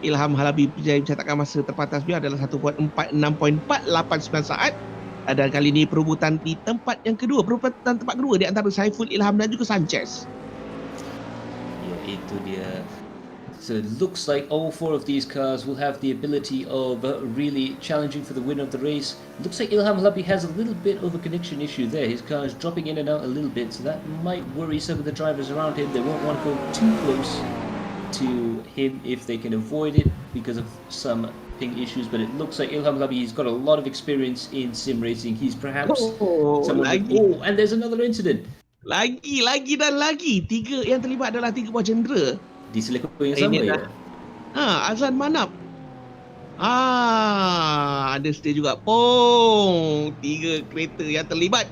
Ilham Halabi berjaya mencatatkan masa terbatas beliau adalah 1.46.489 saat. Dan kali ini perebutan di tempat yang kedua, perebutan tempat kedua di antara Saiful, Ilham dan juga Sanchez. Ya, itu dia. So it looks like all 4 of these cars will have the ability of really challenging for the win of the race. Looks like Ilham Halabi has a little bit of a connection issue there. His car is dropping in and out a little bit, so that might worry some of the drivers around him. They won't want to go too close to him if they can avoid it because of some ping issues. But it looks like Ilham Halabi, he's got a lot of experience in sim racing. He's perhaps someone with... Oh, and there's another incident. Lagi dan lagi. 3 yang terlibat adalah 3 buah jendera. Di selekor yang sama ya? Azlan Manap. Ada stay juga. 3 kereta yang terlibat.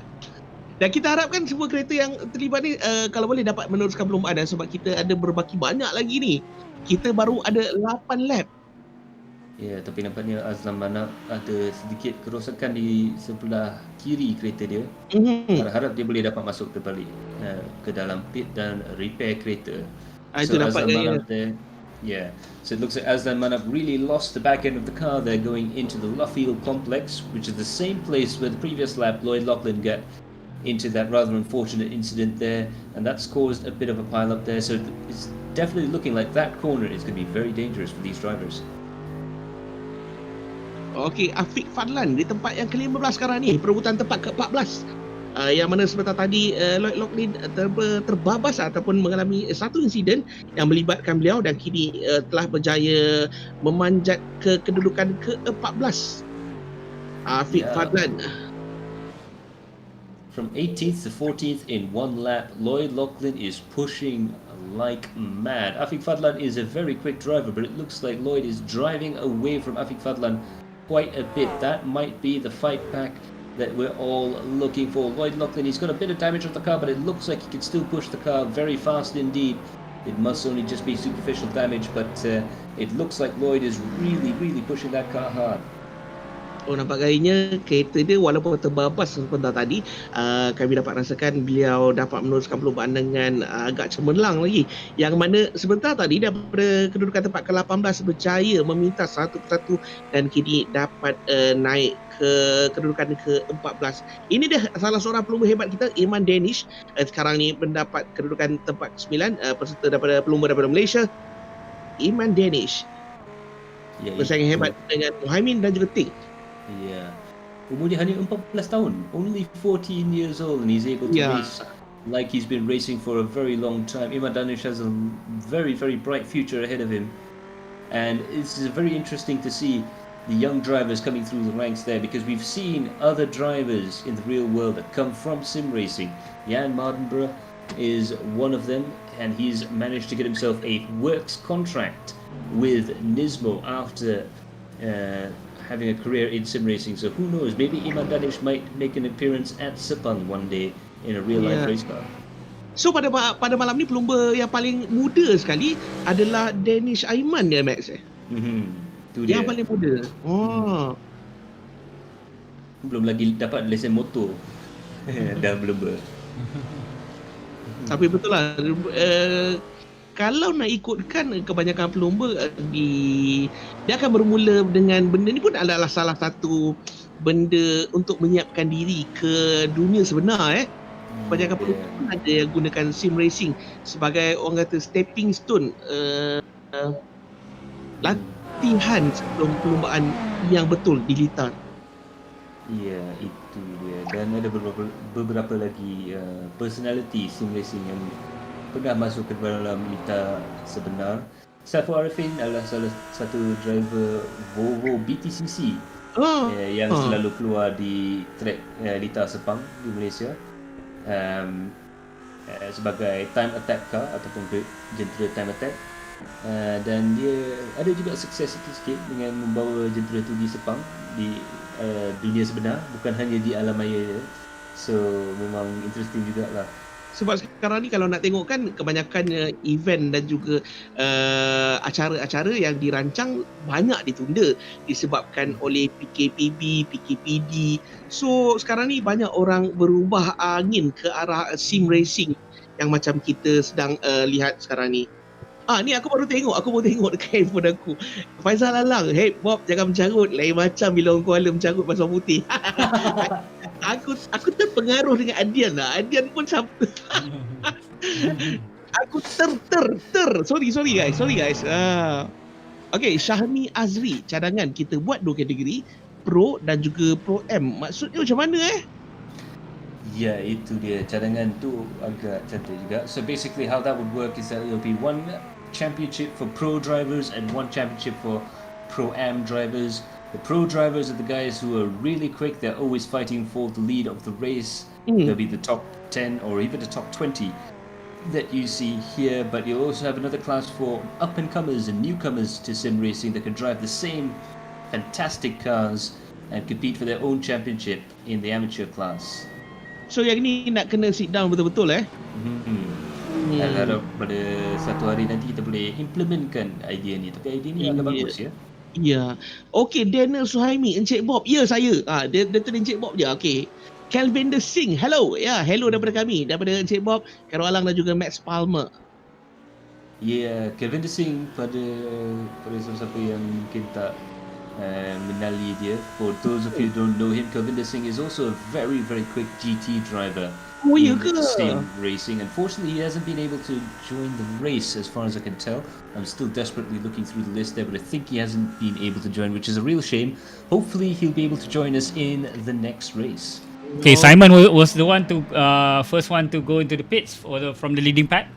Dan kita harapkan semua kereta yang terlibat ni kalau boleh dapat meneruskan perlombaan sebab kita ada berbaki banyak lagi ni. Kita baru ada 8 lap. Ya, tapi nampaknya Azlan Manap ada sedikit kerosakan di sebelah kiri kereta dia. Harap-harap dia boleh dapat masuk kembali ke dalam pit dan repair kereta. Itu dapat gaya. Yeah, so it looks like Azlan Manap really lost the back end of the car there going into the Luffield complex, which is the same place where the previous lap Lloyd Lachlan got into that rather unfortunate incident there, and that's caused a bit of a pile up there. So it's definitely looking like that corner is going to be very dangerous for these drivers. Okey, Afiq Fadlan di tempat yang ke-15 sekarang ni, perebutan tempat ke-14. Yang mana sebentar tadi Lloyd Lachlan terbabas ataupun mengalami satu insiden yang melibatkan beliau dan kini telah berjaya memanjat ke kedudukan ke-14. Afiq Fadlan. From 18th to 14th in one lap, Lloyd Lachlan is pushing like mad. Afiq Fadlan is a very quick driver, but it looks like Lloyd is driving away from Afiq Fadlan quite a bit. That might be the fight back that we're all looking for. Lloyd Lachlan, he's got a bit of damage on the car, but it looks like he can still push the car very fast indeed. It must only just be superficial damage, but it looks like Lloyd is really pushing that car hard. Nampak gayanya kereta dia walaupun terbabas sebentar tadi, kami dapat rasakan beliau dapat meneruskan perlombaan dengan agak cemerlang lagi. Yang mana sebentar tadi daripada kedudukan tempat ke-18 berjaya memintas satu persatu dan kini dapat naik ke kedudukan ke-14. Ini dia salah seorang pelumba hebat kita, Iman Danish. Sekarang ni mendapat kedudukan tempat ke-9, peserta daripada pelumba daripada Malaysia, Iman Danish. Bersaing hebat dengan Muhaimin dan juga Ting. Yeah. Umurnya hanya 14 tahun, only 14 years old, and he's able to race like he's been racing for a very long time. Iman Danish has a very bright future ahead of him, and it's very interesting to see the young drivers coming through the ranks there, because we've seen other drivers in the real world that come from sim racing. Jan Mardenborough is one of them, and he's managed to get himself a works contract with Nismo after having a career in sim racing. So who knows, maybe Iman Danish might make an appearance at Sepang one day in a real life race car. So pada malam ni pelumba yang paling muda sekali adalah Danish Aiman ya, Max. Tu dia. Yang paling muda. Belum lagi dapat lesen motor dah berlumba. Tapi betul lah, kalau nak ikutkan kebanyakan pelumba dia akan bermula dengan benda ni pun adalah salah satu benda untuk menyiapkan diri ke dunia sebenar. Kebanyakan pelumba pun ada yang gunakan sim racing sebagai orang kata stepping stone, latihan sebelum perlombaan yang betul di litar. Ya, itu dia. Dan ada beberapa lagi personality sim racing yang pernah masuk ke dalam litar sebenar. Saiful Arifin adalah salah satu driver Volvo BTCC yang selalu keluar di track litar Sepang di Malaysia sebagai time attack car ataupun jentera time attack, dan dia ada juga sukses sikit-sikit dengan membawa jentera tu di Sepang, di dunia sebenar, bukan hanya di alam maya je. So memang interesting jugalah. Sebab sekarang ni kalau nak tengok kan kebanyakan event dan juga acara-acara yang dirancang banyak ditunda disebabkan oleh PKPB, PKPD. So sekarang ni banyak orang berubah angin ke arah sim racing yang macam kita sedang lihat sekarang ni. Ni aku baru tengok dekat handphone aku. Faizal Alang, hey Bob jangan mencarut, lain macam bila orang Kuala mencarut pasal putih. Aku terpengaruh dengan Adian lah. Adian pun Aku sorry guys. Okay, Syahmi Azri, cadangan kita buat 2 kategori, Pro dan juga Pro M. Maksudnya macam mana Ya, itu dia. Cadangan tu agak cantik juga. So basically how that would work is that it'll be one championship for pro drivers and one championship for pro am drivers. The pro drivers are the guys who are really quick. They're always fighting for the lead of the race. They'll be the top 10 or even the top 20 that you see here. But you'll also have another class for up and comers and newcomers to sim racing that can drive the same fantastic cars and compete for their own championship in the amateur class. So yang ni nak kena sit down betul-betul Dan harap pada satu hari nanti kita boleh implementkan idea ni. Tapi idea ni agak bagus ya. Ya. Okey, Daniel Suhaimi, Encik Bob. Ya, saya. Dia tu Encik Bob je. Okey. Kelvin The Singh. Hello. Ya, hello daripada kami. Daripada Encik Bob, Khairul Alang dan juga Max Palmer. Ya, Kevin De Singh pada siapa yang mungkin tak mengenali dia. For those of you who don't know him, Kevin De Singh is also a very, very quick GT driver. Oh, ya in ke? sim racing. Unfortunately, he hasn't been able to join the race as far as I can tell. I'm still desperately looking through the list there, but I think he hasn't been able to join, which is a real shame. Hopefully, he'll be able to join us in the next race. Okay, Simon was the one to first one to go into the pits from the leading pack.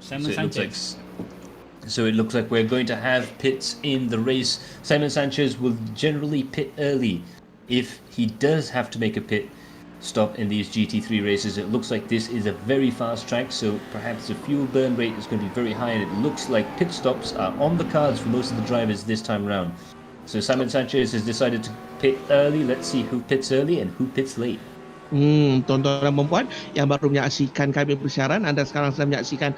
Simon Sanchez. So it looks like we're going to have pits in the race. Simon Sanchez will generally pit early. If he does have to make a pit stop in these GT3 races, it looks like this is a very fast track, so perhaps the fuel burn rate is going to be very high, and it looks like pit stops are on the cards for most of the drivers this time round. So Simon Sanchez has decided to pit early. Let's see who pits early and who pits late. Tuan-tuan dan puan-puan yang baru menyaksikan kami persiaran, anda sekarang sedang menyaksikan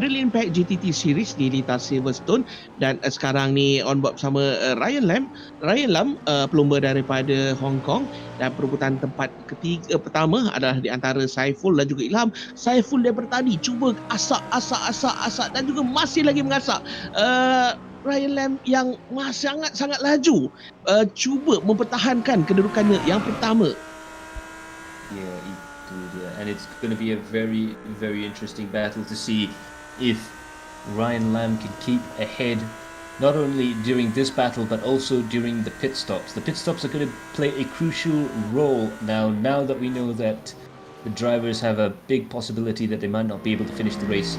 Impact GT3 Series di lintas Silverstone, dan sekarang ni on board bersama Ryan Lam, pelumba daripada Hong Kong, dan perebutan tempat pertama adalah di antara Saiful dan juga Ilham. Saiful daripada tadi cuba asak dan juga masih lagi mengasak. Ryan Lam yang sangat laju cuba mempertahankan kedudukannya yang pertama. Yeah, itu dia. And it's going to be a very, very interesting battle to see if Ryan Lam can keep ahead, not only during this battle, but also during the pit stops. The pit stops are going to play a crucial role now that we know that the drivers have a big possibility that they might not be able to finish the race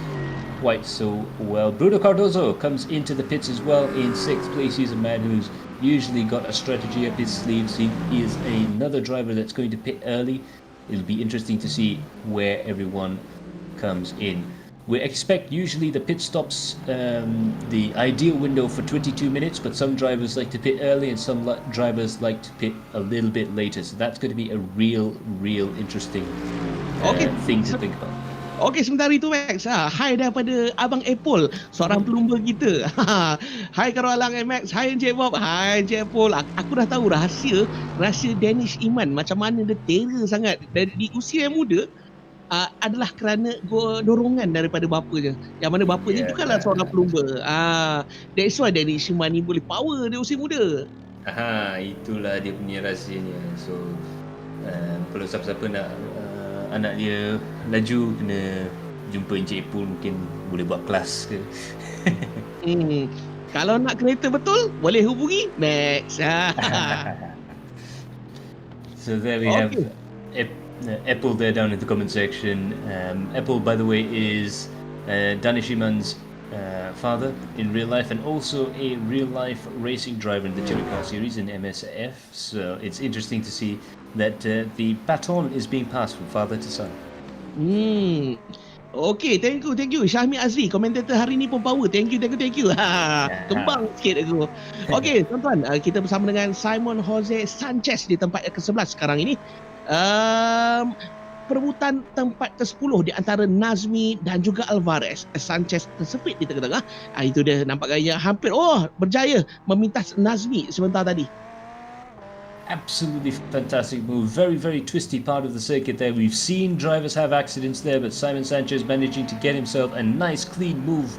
quite so well. Bruno Cardozo comes into the pits as well in 6th place. He's a man who's usually got a strategy up his sleeves. He is another driver that's going to pit early. It'll be interesting to see where everyone comes in. We expect usually the pit stops, the ideal window for 22 minutes, but some drivers like to pit early and some drivers like to pit a little bit later. So that's going to be a real interesting thing to think about. Okey, sementara itu Max, hai daripada Abang Apple, seorang pelumba kita. Hai Khairul Alang Max, hai Encik Bob, hai Encik Apple. Aku dah tahu rahsia Danish Iman macam mana dia terror sangat di usia yang muda. Adalah kerana dorongan daripada bapanya. Yang mana bapanya juga lah seorang pelumba. That's why Danish Iman ni boleh power di usia muda. Itulah dia punya rahsianya. So kalau siapa-siapa nak anak dia laju, kena jumpa Encik Ipul, mungkin boleh buat kelas ke. Kalau nak kereta betul, boleh hubungi Max. So there we have Apple there down in the comment section. Apple, by the way, is Danish Iman's father in real life, and also a real life racing driver in the Jericho series in MSF. So it's interesting to see that the baton is being passed from father to son. Okay, thank you Syahmi Azri, komentator hari ni pun power. Thank you. Kembang sikit aku. Okay, tuan-tuan, kita bersama dengan Simon Jose Sanchez di tempat ke-11 sekarang ini. Perebutan tempat ke-10 di antara Nazmi dan juga Alvarez. Sanchez tersepit di tengah-tengah. Itu dia, nampak gaya hampir berjaya memintas Nazmi sebentar tadi. Absolutely fantastic move. Very twisty part of the circuit there. We've seen drivers have accidents there, but Simon Sanchez managing to get himself a nice clean move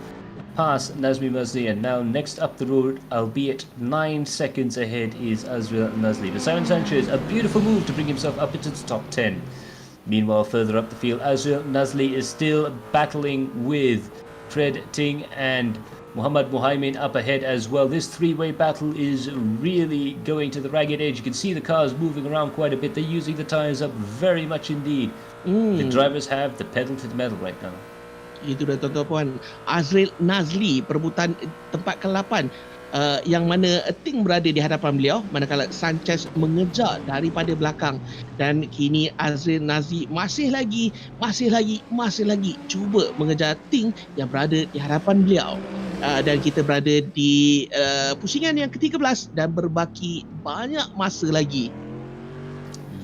past Nazmi Mazli, and now next up the road, albeit 9 seconds ahead, is Azrael Nazli. But Simon Sanchez, a beautiful move to bring himself up into the top 10. Meanwhile, further up the field, Azrael Nazli is still battling with Fred Ting and Muhammad Muhaimin up ahead as well. This three-way battle is really going to the ragged edge. You can see the cars moving around quite a bit. They're using the tyres up very much indeed. The drivers have the pedal to the metal right now. Itu dah tuan-tuan. Azrael Nazli perebutan tempat ke-8. Yang mana Ting berada di hadapan beliau, manakala Sanchez mengejar daripada belakang. Dan kini Azrael Nazli masih lagi cuba mengejar Ting yang berada di hadapan beliau. Dan kita berada di pusingan yang ke-13 dan berbaki banyak masa lagi.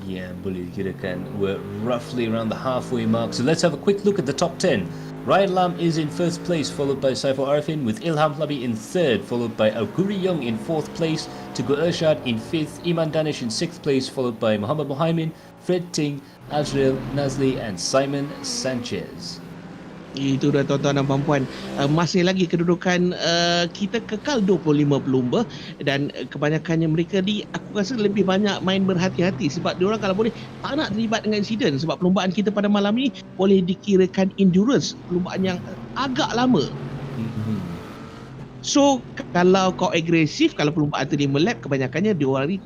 Yeah, boleh dikirakan we're roughly around the halfway mark. So let's have a quick look at the top 10. Ryan Lam is in first place, followed by Saiful Arifin, with Ilham Labi in third, followed by Auguri Young in fourth place, Teguh Ershad in fifth, Iman Danish in sixth place, followed by Muhammad Muhaimin, Fred Ting, Azrael Nazli and Simon Sanchez. Itu dah tuan-tuan dan puan-puan. Masih lagi kedudukan kita kekal 25 pelumba dan kebanyakannya mereka aku rasa lebih banyak main berhati-hati sebab diorang kalau boleh tak nak terlibat dengan insiden sebab perlumbaan kita pada malam ni boleh dikirakan endurance, perlumbaan yang agak lama. So kalau kau agresif, kalau perlumbaan tu 5 lap, kebanyakannya diorang ni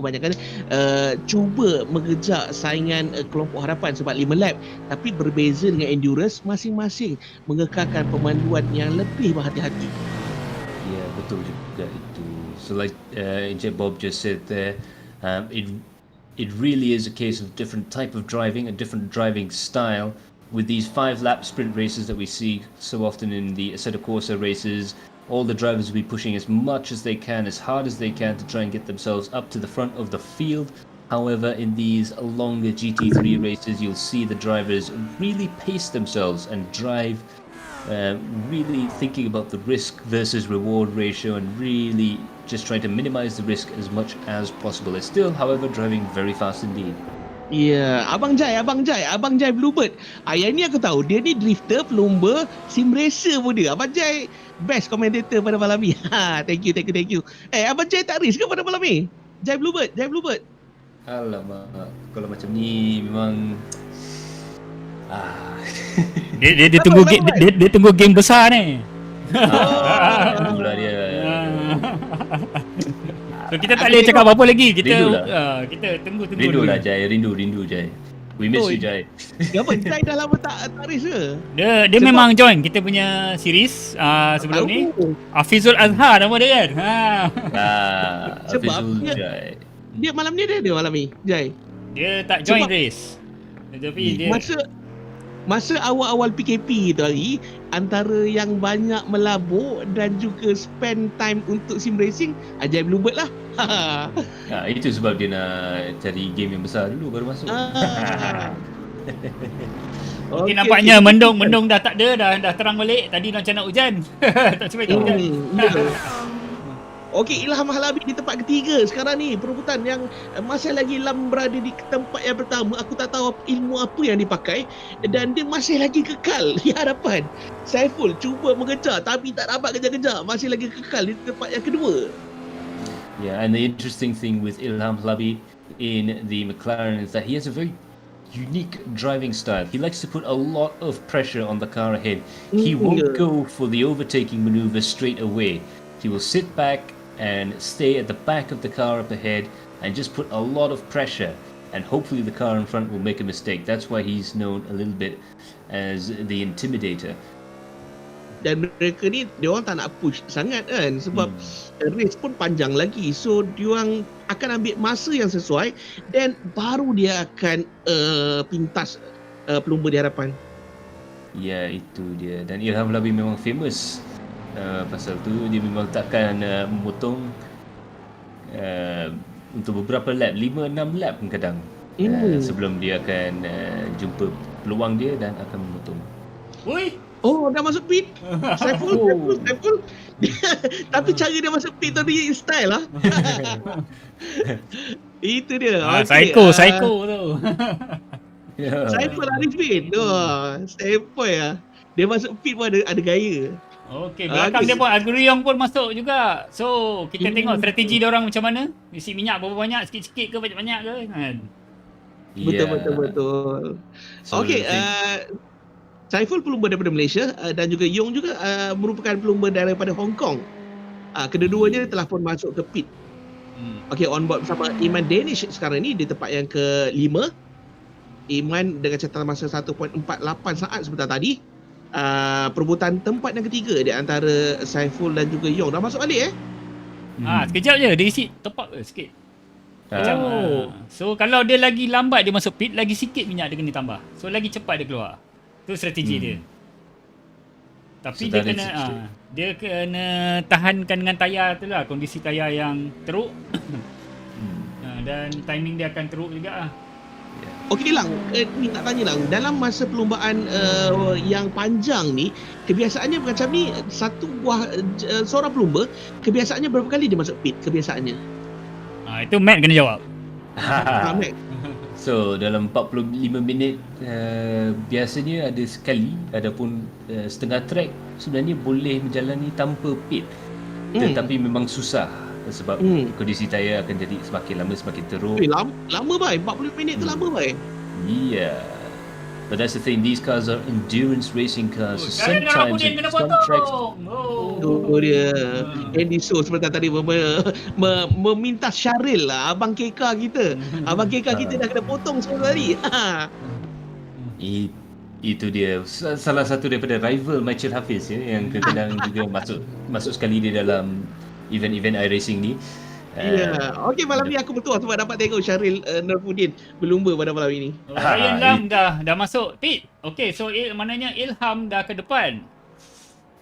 cuba mengejar saingan kelompok hadapan sebab 5 lap, tapi berbeza dengan endurance, masing-masing mengekalkan pemanduan yang lebih berhati-hati. Yeah, betul juga itu. So like Encik Bob just said there, it really is a case of different type of driving, a different driving style with these 5-lap sprint races that we see so often in the Assetto Corsa races. All the drivers will be pushing as much as they can, as hard as they can to try and get themselves up to the front of the field. However, in these longer GT3 races, you'll see the drivers really pace themselves and drive, really thinking about the risk versus reward ratio and really just trying to minimize the risk as much as possible. They're still, however, driving very fast indeed. Ya, Abang Jai Bluebird. Yang ni aku tahu, dia ni drifter, pelumba, sim racer pun dia. Abang Jai best commentator pada malam ni. Thank you. Abang Jai tak race ke pada malam ni? Jai Bluebird. Alamak, kalau macam ni memang Dia tunggu game besar ni. Itulah dia. So kita tak boleh cakap apa-apa lagi. Kita tunggu. Rindu lah Jai, rindu Jai. We miss you Jai. Kenapa Jai dah lama tak race ke? Dia memang join kita punya series sebelum ni. Hafizul Azhar nama dia kan. Hafizul Jai. Dia malam ni dia malam ni, Jai. Dia tak join race. Tetapi dia Masa awal-awal PKP tu hari, antara yang banyak melabur dan juga spend time untuk sim racing, Ajaib Bluebird lah. Itu sebab dia nak cari game yang besar dulu baru masuk. Okay, nampaknya mendung dah tak ada, dah terang balik. Tadi macam nak hujan. Tak sampai hujan. Okey, Ilham Halabi di tempat ketiga sekarang ni. Perebutan yang masih lagi Lam berada di tempat yang pertama. Aku tak tahu ilmu apa yang dipakai dan dia masih lagi kekal di hadapan. Saiful cuba mengejar tapi tak dapat kejar-kejar. Masih lagi kekal di tempat yang kedua. Yeah, and the interesting thing with Ilham Halabi in the McLaren is that he has a very unique driving style. He likes to put a lot of pressure on the car ahead. He won't go for the overtaking maneuver straight away. He will sit back and stay at the back of the car up ahead and just put a lot of pressure, and hopefully the car in front will make a mistake. That's why he's known a little bit as the intimidator. Dan mereka ni diorang tak nak push sangat kan sebab race pun panjang lagi, so diorang akan ambil masa yang sesuai dan baru dia akan pintas pelumba di hadapan. Ya, itu dia. Dan Ilham Halabi memang famous pasal tu. Dia memang takkan memotong untuk beberapa lap, 5-6 lap pun kadang sebelum dia akan jumpa peluang dia dan akan memotong. Oi, dah masuk pit. Saiful. Tapi cara dia masuk pit tadi style lah. Itu dia. Psycho tu. Saiful Arifin tu. Saiful ya. Dia masuk pit pun ada gaya. Okey, belakang dia pun Agriong pun masuk juga. So, kita tengok strategi dia orang macam mana. Isi minyak berapa banyak, sikit-sikit ke banyak-banyak ke kan. Betul, Yeah. betul, betul. So Okey, the thing, Saiful pelumba daripada Malaysia dan juga Yong juga merupakan pelumba daripada Hong Kong. Kedua-duanya yeah. telah pun masuk ke pit. Okey, on board bersama Iman Danish sekarang ni di tempat yang ke-5. Iman dengan catatan masa 1.48 saat sebentar tadi. Perebutan tempat yang ketiga di antara Saiful dan juga Yong. Dah masuk balik Sekejap je dia isi top up sikit. Macam so kalau dia lagi lambat dia masuk pit, lagi sikit minyak dia kena tambah. So lagi cepat dia keluar. Tu strategi dia. Tapi So dia that kena is dia kena tahankan dengan tayar tu lah, kondisi tayar yang teruk. Dan timing dia akan teruk juga lah. Okey Lang, ni nak tanya Lang, dalam masa perlumbaan yang panjang ni, kebiasaannya macam ni, satu buah seorang pelumba, kebiasaannya berapa kali dia masuk pit kebiasaannya? Itu Matt kena jawab. Mac. So dalam 45 minit biasanya ada sekali, adapun setengah track sebenarnya boleh menjalani tanpa pit. Tetapi memang susah sebab kondisi tayar akan jadi semakin lama semakin teruk. Lama bai, 40 minit tu lama bai. Yeah. But that's the thing, these cars are endurance racing cars. So Sekarang sometimes dia in kena some tracks, potong. Tu dia. Andy So sebentar tadi meminta Syaril lah, abang Keka kita. Abang Keka kita dah kena potong semua tadi. itu dia salah satu daripada rival Michael Hafiz yang kadang juga masuk sekali di dalam event-event iRacing ni. Ya. Okey, malam ni aku bertuah sebab dapat tengok Syaril Nurfuddin berlumba pada malam ini. Ryan Lam dah masuk pit. Okay, so maknanya Ilham dah ke depan.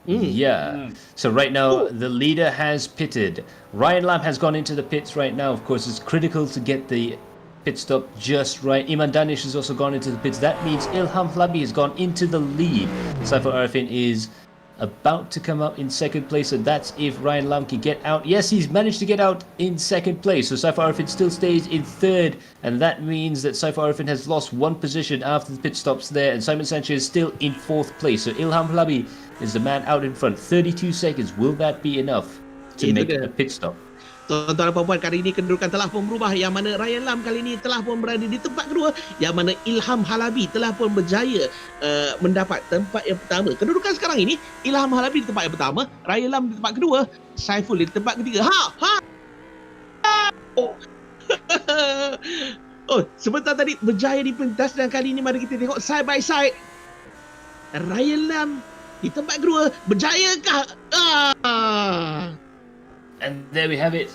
Yeah. So right now the leader has pitted. Ryan Lam has gone into the pits right now. Of course, it's critical to get the pit stop just right. Iman Danish has also gone into the pits. That means Ilham Hlabi has gone into the lead. Saiful Arifin is about to come up in second place, and that's if Ryan Lam can get out. Yes, he's managed to get out in second place, so Saiful Arifin still stays in third, and that means that Saiful Arifin has lost one position after the pit stops there, and Simon Sanchez is still in fourth place. So Ilham Hlabi is the man out in front. 32 seconds. Will that be enough to make a pit stop? Tuan-tuan dan puan-puan, kali ini kedudukan telah pun berubah, yang mana Ryan Lam kali ini telah pun berada di tempat kedua, yang mana Ilham Halabi telah pun berjaya mendapat tempat yang pertama. Kedudukan sekarang ini, Ilham Halabi di tempat yang pertama, Ryan Lam di tempat kedua, Saiful di tempat ketiga. Sebentar tadi berjaya di pentas, dan kali ini mari kita tengok side by side. Ryan Lam di tempat kedua, berjayakah? And there we have it.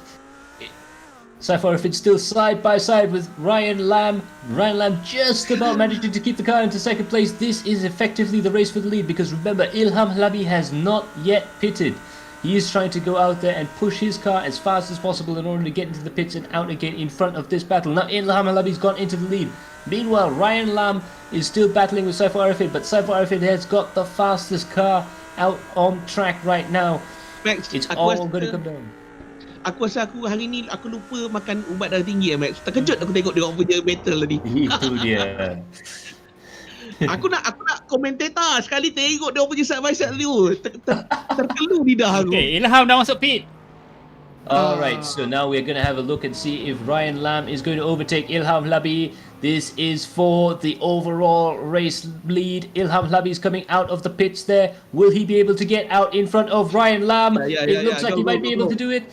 Saiful Arifin still side by side with Ryan Lam. Ryan Lam just about managing to keep the car into second place. This is effectively the race for the lead, because remember, Ilham Hlabi has not yet pitted. He is trying to go out there and push his car as fast as possible in order to get into the pits and out again in front of this battle. Now Ilham Hlabi's gone into the lead. Meanwhile, Ryan Lam is still battling with Saiful Arifin, but Saiful Arifin has got the fastest car out on track right now. Max, It's all going to come down. Aku rasa aku hari ni aku lupa makan ubat darah tinggi Max. Terkejut aku tengok dia orang punya battle tadi. Itu dia. Aku nak komentator sekali tengok dia orang punya side by side tu. Terkeluh lidah aku. Okay, Ilham dah masuk pit. Alright, so now we're going to have a look and see if Ryan Lam is going to overtake Ilham Hlabi. This is for the overall race lead. Ilham Hlabi is coming out of the pits there. Will he be able to get out in front of Ryan Lam? It looks like he might be able to do it.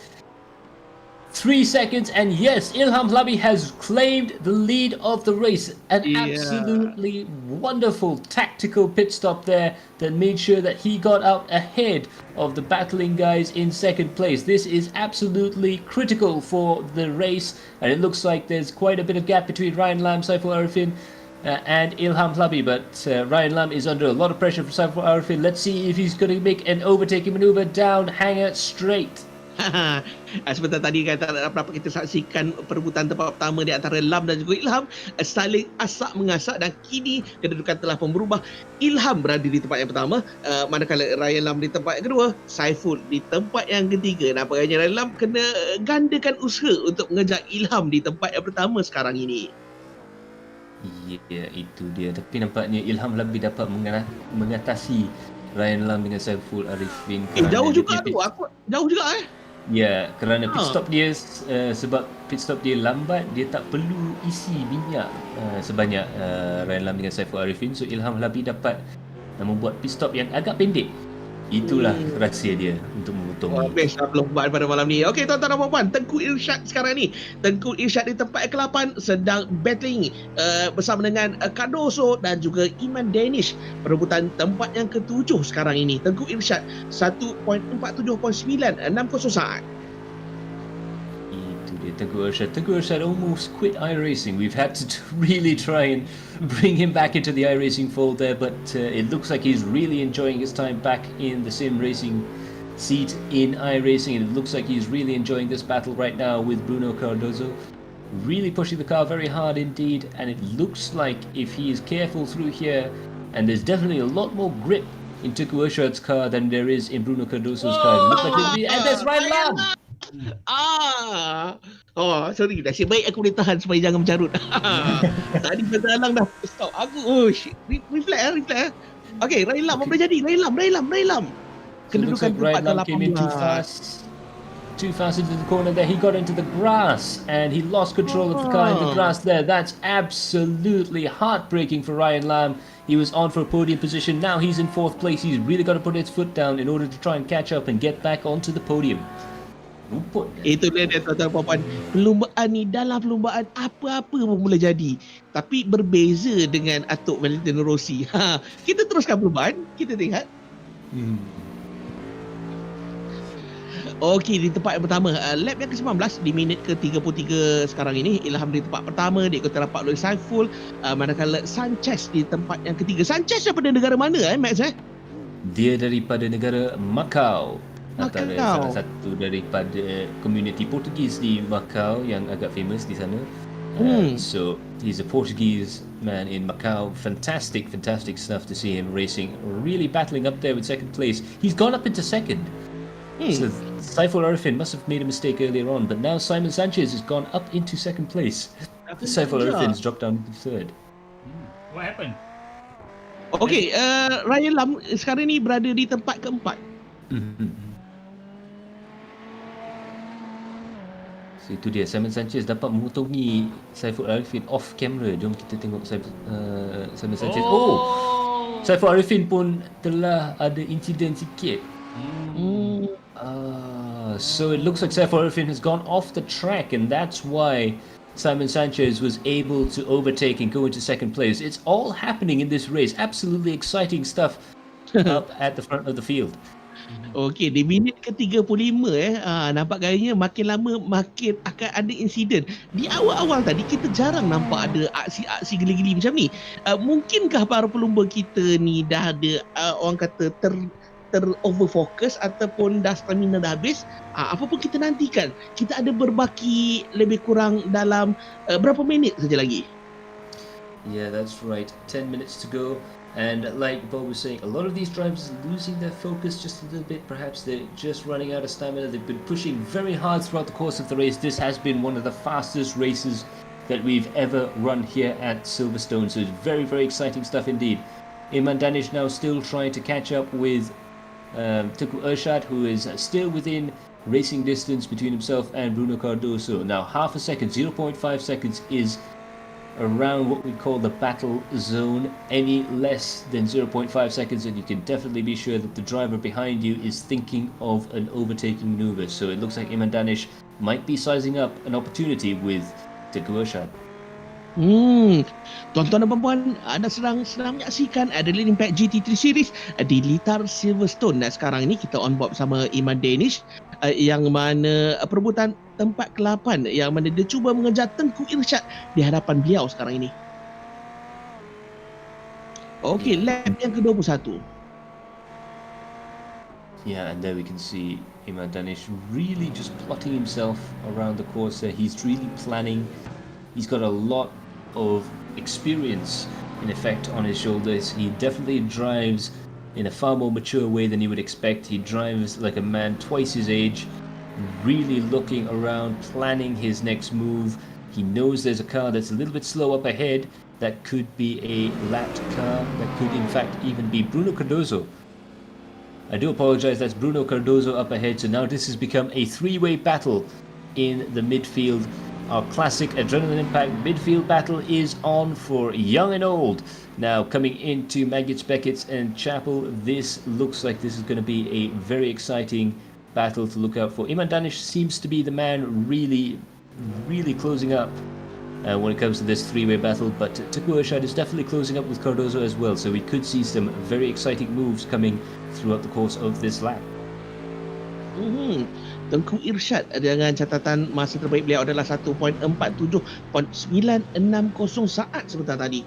3 seconds, and yes, Ilham Hlabi has claimed the lead of the race. An absolutely wonderful tactical pit stop there that made sure that he got out ahead of the battling guys in second place. This is absolutely critical for the race, and it looks like there's quite a bit of gap between Ryan Lam, Saiful Arifin, and Ilham Hlabi, but Ryan Lam is under a lot of pressure from Saiful Arifin. Let's see if he's going to make an overtaking maneuver down hanger straight. Sebentar tadi kata dapat kita saksikan perebutan tempat pertama di antara Lam dan juga Ilham, saling asak mengasak, dan kini kedudukan telah pun berubah. Ilham berada di tempat yang pertama, manakala Ryan Lam di tempat yang kedua, Saiful di tempat yang ketiga. Nampaknya Ryan Lam kena gandakan usaha untuk mengejar Ilham di tempat yang pertama sekarang ini. Ya, itu dia. Tapi nampaknya Ilham lebih dapat mengatasi Ryan Lam dengan Saiful Arifin. Jauh juga tu. Aku jauh juga Ya, kerana pit Ha. stop dia sebab pit stop dia lambat, dia tak perlu isi minyak sebanyak Ryan Lam dengan Saiful Arifin. So Ilham Halabi dapat membuat pit stop yang agak pendek. Itulah rahsia dia untuk Wah, mengotongi. best lah perlombaan pada malam ni. Okey, tuan-tuan dan puan-puan, Tengku Irsyad sekarang ni. Tengku Irsyad di tempat ke-8 sedang battling bersama dengan Cardoso dan juga Iman Danish. Perebutan tempat yang ke-7 sekarang ini. Tengku Irsyad 1.47.960 saat. Itu dia Tengku Irsyad. Tengku Irsyad almost quit iRacing. We've had to really try and bring him back into the iRacing fold there, but it looks like he's really enjoying his time back in the sim racing seat in iRacing, and it looks like he's really enjoying this battle right now with Bruno Cardoso. Really pushing the car very hard indeed, and it looks like if he is careful through here, and there's definitely a lot more grip in Tengku Irsyad's car than there is in Bruno Cardoso's car. It looks like it'll be, and there's Ryan Lam! Oh, sorry. Nasib baik aku boleh tahan supaya jangan mencarut. Tadi Fazal Alang dah stop aku. Oh, shit. Reflect. Okay, Ryan Lam, apa boleh jadi? Ryan Lam. So it looks like Ryan Lam came in too fast into the corner there. He got into the grass and he lost control of the car in the grass there. That's absolutely heartbreaking for Ryan Lam. He was on for a podium position. Now he's in 4th place. He's really got to put his foot down in order to try and catch up and get back onto the podium. Rumput. Itu dia tuan-tuan puan-puan. Perlombaan ni, dalam perlombaan apa-apa pun boleh jadi. Tapi berbeza dengan Atok Valentino Rossi. Kita teruskan perlombaan. Kita lihat. Okey, di tempat yang pertama, lap yang ke-19 di minit ke-33 sekarang ini. Ilham di tempat pertama, diikuti rapat oleh Saiful, manakala Sanchez di tempat yang ketiga. Sanchez daripada negara mana Max? Dia daripada negara Macau. Antara Macau. salah satu daripada komuniti Portugis di Macau yang agak famous di sana. So he's a Portuguese man in Macau. Fantastic stuff to see him racing. Really battling up there with 2nd place. He's gone up into 2nd. So Saiful Arifin must have made a mistake earlier on, but now Simon Sanchez has gone up into 2nd place. Saiful Arifin's dropped down to 3rd. What happened? Okey, Ryan Lam sekarang ni berada di tempat keempat. So itu dia, Simon Sanchez dapat mengotongi Saiful Arifin off camera. Jom kita tengok Simon Sanchez. Saiful Arifin pun telah ada insiden sikit. So it looks like Saiful Arifin has gone off the track, and that's why Simon Sanchez was able to overtake and go into 2nd place. It's all happening in this race. Absolutely exciting stuff up at the front of the field. Okey, di minit ke-35 nampak gayanya makin lama makin akan ada insiden. Di awal-awal tadi kita jarang nampak ada aksi-aksi geli-geli macam ni. Mungkinkah para pelumba kita ni dah ada orang kata over-focus ataupun dah stamina dah habis? Apa pun kita nantikan. Kita ada berbaki lebih kurang dalam berapa minit saja lagi? Yeah, that's right. 10 minutes to go. And like Bob was saying, a lot of these drivers are losing their focus just a little bit. Perhaps they're just running out of stamina. They've been pushing very hard throughout the course of the race. This has been one of the fastest races that we've ever run here at Silverstone. So it's very exciting stuff indeed. Iman Danish now still trying to catch up with Tengku Irsyad, who is still within racing distance between himself and Bruno Cardoso. Now half a second, 0.5 seconds is around what we call the battle zone. Any less than 0.5 seconds and you can definitely be sure that the driver behind you is thinking of an overtaking maneuver. So it looks like Iman Danish might be sizing up an opportunity with Tengku Irsyad. Tuan-tuan dan puan-puan, anda sedang menyaksikan Adelaide Impact GT3 Series di litar Silverstone. Dan sekarang ini kita on board bersama Iman Danish, yang mana perebutan tempat ke-8, yang mana dia cuba mengejar Tengku Irsyad di hadapan beliau sekarang ini. Okey, lap yang ke-21. Yeah, and there we can see Iman Danish really just plotting himself around the course there. He's really planning. He's got a lot of experience in effect on his shoulders. He definitely drives in a far more mature way than you would expect. He drives like a man twice his age, really looking around, planning his next move. He knows there's a car that's a little bit slow up ahead. That could be a lapped car. That could in fact even be Bruno Cardoso. I do apologize, that's Bruno Cardozo up ahead. So now this has become a three-way battle in the midfield. Our classic Adrenaline Impact midfield battle is on for young and old. Now coming into Maggots, Beckett's and Chapel, this looks like this is going to be a very exciting battle to look out for. Iman Danish seems to be the man really closing up when it comes to this three-way battle, but Tengku Irsyad is definitely closing up with Cardozo as well, so we could see some very exciting moves coming throughout the course of this lap. Tengku Irsyad dengan catatan masa terbaik beliau adalah 1.47.960 saat sebentar tadi.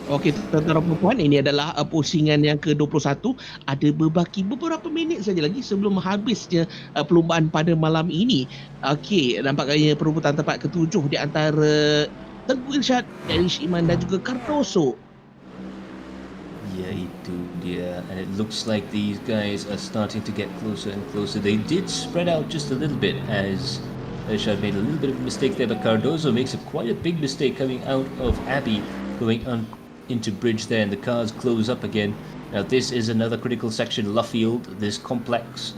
Okey, tuan-tuan dan puan, ini adalah pusingan yang ke-21. Ada beberapa minit saja lagi sebelum habisnya perlombaan pada malam ini. Okey, nampaknya perebutan tempat ke-7 di antara Tengku Irsyad, Danish Iman dan juga Cardozo. Yeah, itu dia. And it looks like these guys are starting to get closer and closer. They did spread out just a little bit as Irsyad made a little bit of a mistake there, but Cardozo makes quite a big mistake coming out of Abbey, going on into bridge there, and the cars close up again. Now this is another critical section, Luffield, this complex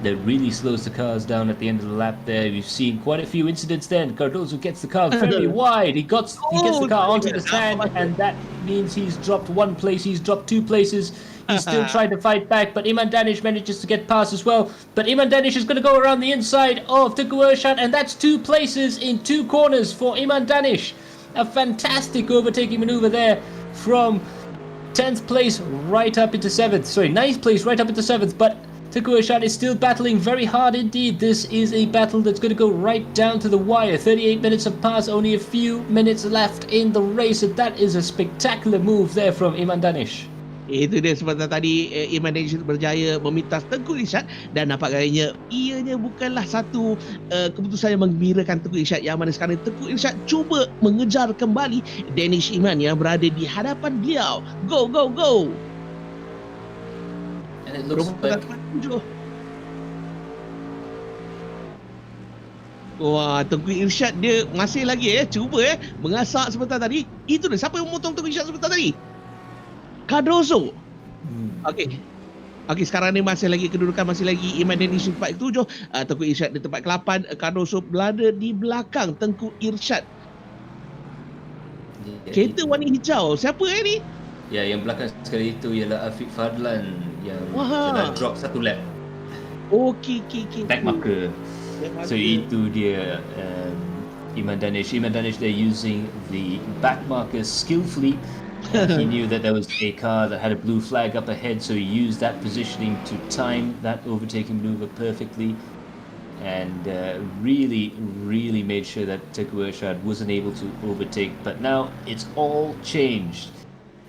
that really slows the cars down at the end of the lap there. We've seen quite a few incidents then. Cardozo gets the car very wide. He gets the car onto the sand, and that means he's dropped one place, he's dropped two places. He's still trying to fight back, but Iman Danish manages to get past as well. But Iman Danish is going to go around the inside of Tengku Irsyad, and that's two places in two corners for Iman Danish. A fantastic overtaking maneuver there from 10th place right up into 7th. Sorry, 9th place right up into 7th, but Tengku Irsyad is still battling very hard indeed. This is a battle that's going to go right down to the wire. 38 minutes have passed, only a few minutes left in the race, and that is a spectacular move there from Iman Danish. Itu dia sebentar tadi Iman Danish berjaya memintas Tengku Irsyad, dan nampaknya ianya bukanlah satu keputusan yang menggembirakan Tengku Irsyad, yang mana sekarang Tengku Irsyad cuba mengejar kembali Danish Iman yang berada di hadapan beliau. Go, go, go! And it looks like... Wah, Tengku Irsyad dia masih lagi cuba mengasak sebentar tadi. Itu dia, siapa yang memotong Tengku Irsyad sebentar tadi? Cardozo. Okey, sekarang ni masih lagi kedudukan, masih lagi Iman Danish di tempat ke-7, Tengku Irsyad di tempat ke-8, Cardozo berada di belakang Tengku Irsyad. Kereta warna hijau, siapa ni? Ya, yang belakang sekali itu ialah Afiq Fadlan yang sudah drop satu lap. Okey. Back marker. So itu dia Iman Danish. They're using the back markers skillfully. He knew that there was a car that had a blue flag up ahead, so he used that positioning to time that overtaking maneuver perfectly, and really made sure that Tengku Irsyad wasn't able to overtake. But now it's all changed.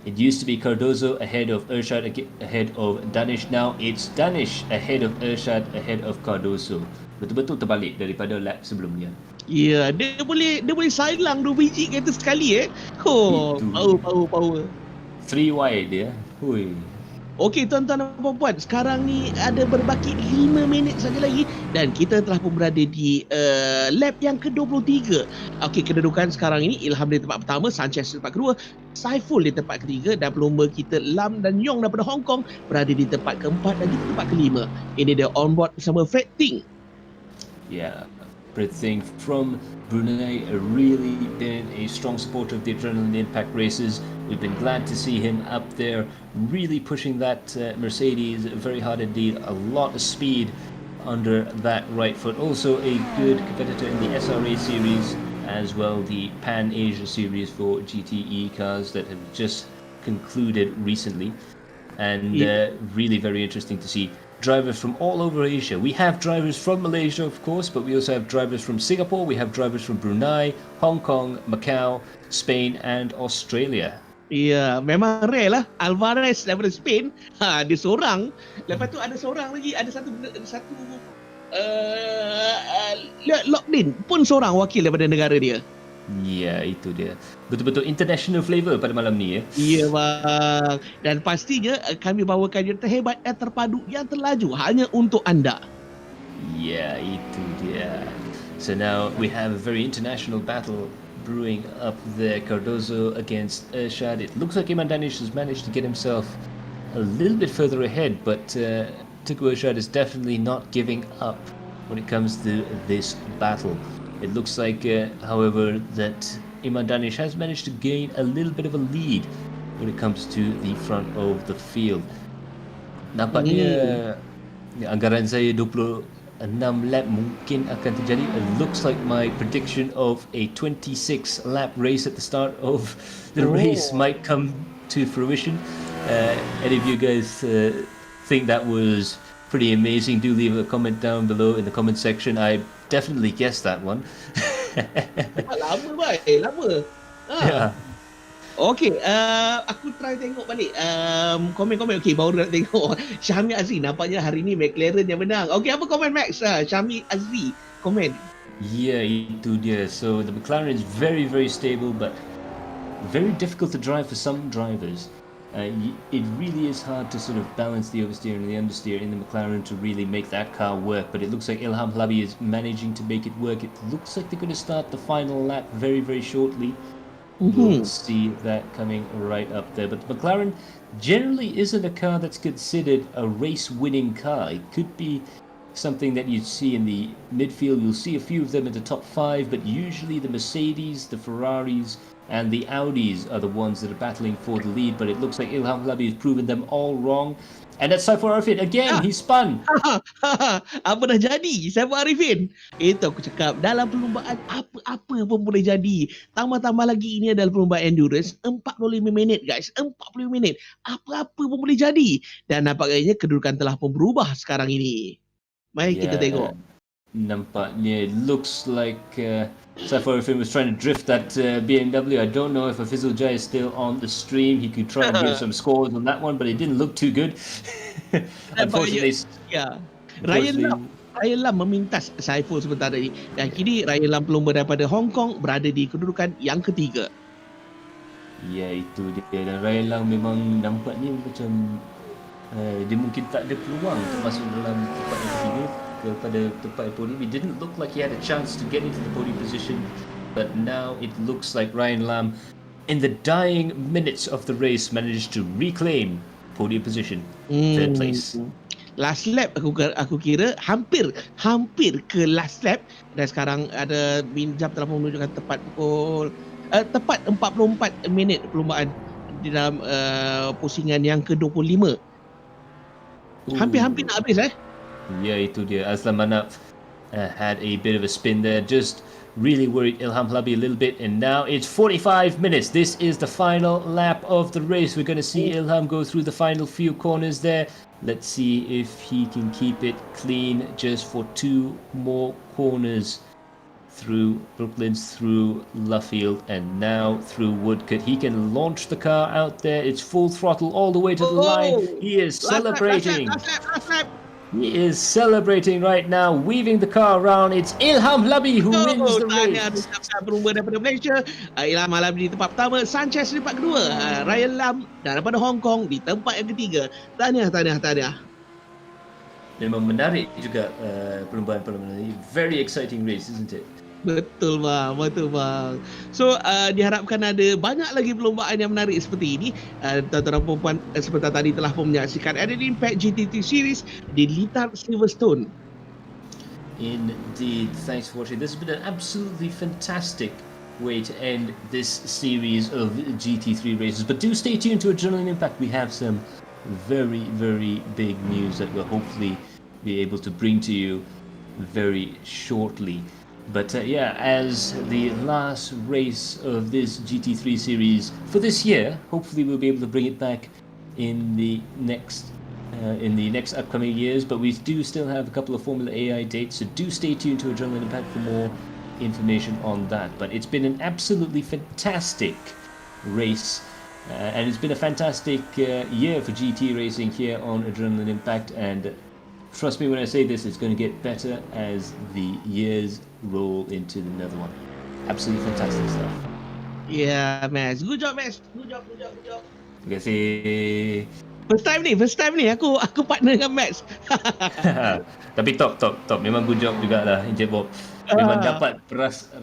It used to be Cardozo ahead of Irsyad, ahead of Danish. Now it's Danish ahead of Irsyad, ahead of Cardozo. Betul-betul terbalik daripada lap sebelumnya. Ya, dia boleh silang 2 biji kereta sekali power. 3 wide dia. Hui. Okey, tuan-tuan dan puan-puan, sekarang ni ada berbaki 5 minit saja lagi dan kita telah pun berada di lap yang ke-23. Okey, kedudukan sekarang ini Ilham di tempat pertama, Sanchez di tempat kedua, Saiful di tempat ketiga, dan pelumba kita Lam dan Yong daripada Hong Kong berada di tempat keempat dan juga tempat kelima. Ini dia on board bersama Fred Ting. Yeah, Fred Ting from Brunei really been a strong supporter of the Adrenaline Impact races. We've been glad to see him up there, really pushing that Mercedes very hard indeed. A lot of speed under that right foot. Also a good competitor in the SRA series, as well the Pan Asia series for GTE cars that have just concluded recently. And really very interesting to see drivers from all over Asia. We have drivers from Malaysia, of course, but we also have drivers from Singapore, we have drivers from Brunei, Hong Kong, Macau, Spain and Australia. Ya, memang rare lah. Alvarez daripada Spain, dia seorang. Lepas tu ada seorang lagi, ada satu Lockdin pun seorang wakil daripada negara dia. Ya, itu dia. Betul-betul international flavour pada malam ni ya. Ya bang. Dan pastinya kami bawakan yang terhebat, yang terpadu, yang terlaju hanya untuk anda. Ya, itu dia. So now we have a very international battle brewing up there. Cardozo against Ershad. It looks like Iman Danish has managed to get himself a little bit further ahead, but Tuku Ershad is definitely not giving up when it comes to this battle. It looks like, however, that Iman Danish has managed to gain a little bit of a lead when it comes to the front of the field. Nampaknya anggaran saya 26 lap mungkin akan terjadi. It looks like my prediction of a 26 lap race at the start of the race might come to fruition. Any of you guys think that was pretty amazing? Do leave a comment down below in the comment section. I definitely guessed that one. Lama baik, lama. Yeah. Okey, aku try tengok balik komen-komen. Okey, baru nak tengok Syahmi Azri, nampaknya hari ni McLaren yang menang. Okey, apa komen Max? Syahmi Azri komen. Yeah, itu dia. So the McLaren is very, very stable, but very difficult to drive for some drivers. It really is hard to sort of balance the oversteer and the understeer in the McLaren to really make that car work, but it looks like Ilham Halabi is managing to make it work. It looks like they're going to start the final lap very, very shortly. We'll see that coming right up there. But the McLaren generally isn't a car that's considered a race-winning car. It could be something that you see in the midfield. You'll see a few of them in the top 5, but usually the Mercedes, the Ferraris, and the Audis are the ones that are battling for the lead. But it looks like Ilham Halabi has proven them all wrong. And that's Saiful Arifin again. He spun. Apa dah jadi? Saiful Arifin. Itu aku cakap, dalam perlumbaan apa-apa pun boleh jadi. Tambah-tambah lagi ini adalah perlumbaan endurance 45 minit guys. 45 minit. Apa-apa pun boleh jadi. Dan nampaknya kedudukan telah pun berubah sekarang ini. Mari kita tengok. Nampaknya it looks like Saiful Arifin was trying to drift that BMW. I don't know if Afizul Jai is still on the stream. He could try and give some scores on that one, but it didn't look too good. Unfortunately, Ryan Lam memintas Saiful sebentar tadi. Dan kini Ryan Lam pelumba daripada Hong Kong berada di kedudukan yang ketiga. Ya, itu dia. Dan Ryan Lam memang nampaknya macam dia mungkin tak ada peluang untuk masuk dalam tempat yang ketiga daripada tempat podium. It didn't look like he had a chance to get into the podium position, but now it looks like Ryan Lam, in the dying minutes of the race, managed to reclaim podium position, third place. Last lap aku kira hampir ke last lap, dan sekarang ada Minjam telah menunjukkan tepat 44 minit perlumbaan di dalam pusingan yang ke-25. Hampir nak habis Yeah, itu dia. Aslam Manaf had a bit of a spin there, just really worried Ilham Halabi a little bit, and now it's 45 minutes. This is the final lap of the race. We're going to see Ilham go through the final few corners there. Let's see if he can keep it clean just for 2 more corners through Brooklands, through Luffield, and now through Woodcote. He can launch the car out there. It's full throttle all the way to the line. He is celebrating. Last lap. He is celebrating right now, weaving the car around. It's Ilham Halabi who wins the race. Perumba daripada Malaysia, Ilham Halabi di tempat pertama, Sanchez di tempat kedua, Ryan Lam daripada Hong Kong di tempat yang ketiga. Tahniah. Memang menarik juga perlumbaan ini. Very exciting race, isn't it? Betul bang. So diharapkan ada banyak lagi perlombaan yang menarik seperti ini. Tuan-tuan dan puan-puan seperti tadi telah pun menyaksikan ada Impact GT3 Series di litar Silverstone. Indeed, thanks for watching. This has been an absolutely fantastic way to end this series of GT3 races. But do stay tuned to Adrenaline Impact. We have some very, very big news that we'll hopefully be able to bring to you very shortly. But as the last race of this GT3 series for this year, hopefully we'll be able to bring it back in the next upcoming years. But we do still have a couple of Formula AI dates, so do stay tuned to Adrenaline Impact for more information on that. But it's been an absolutely fantastic race, and it's been a fantastic year for GT racing here on Adrenaline Impact. And trust me when I say this, it's going to get better as the years roll into another one. Absolutely fantastic stuff. Yeah, Max. Good job, Max. Good job. Terima kasih. First time ni aku partner dengan Max. Tapi top. Memang good job jugalah Encik Bob. Memang dapat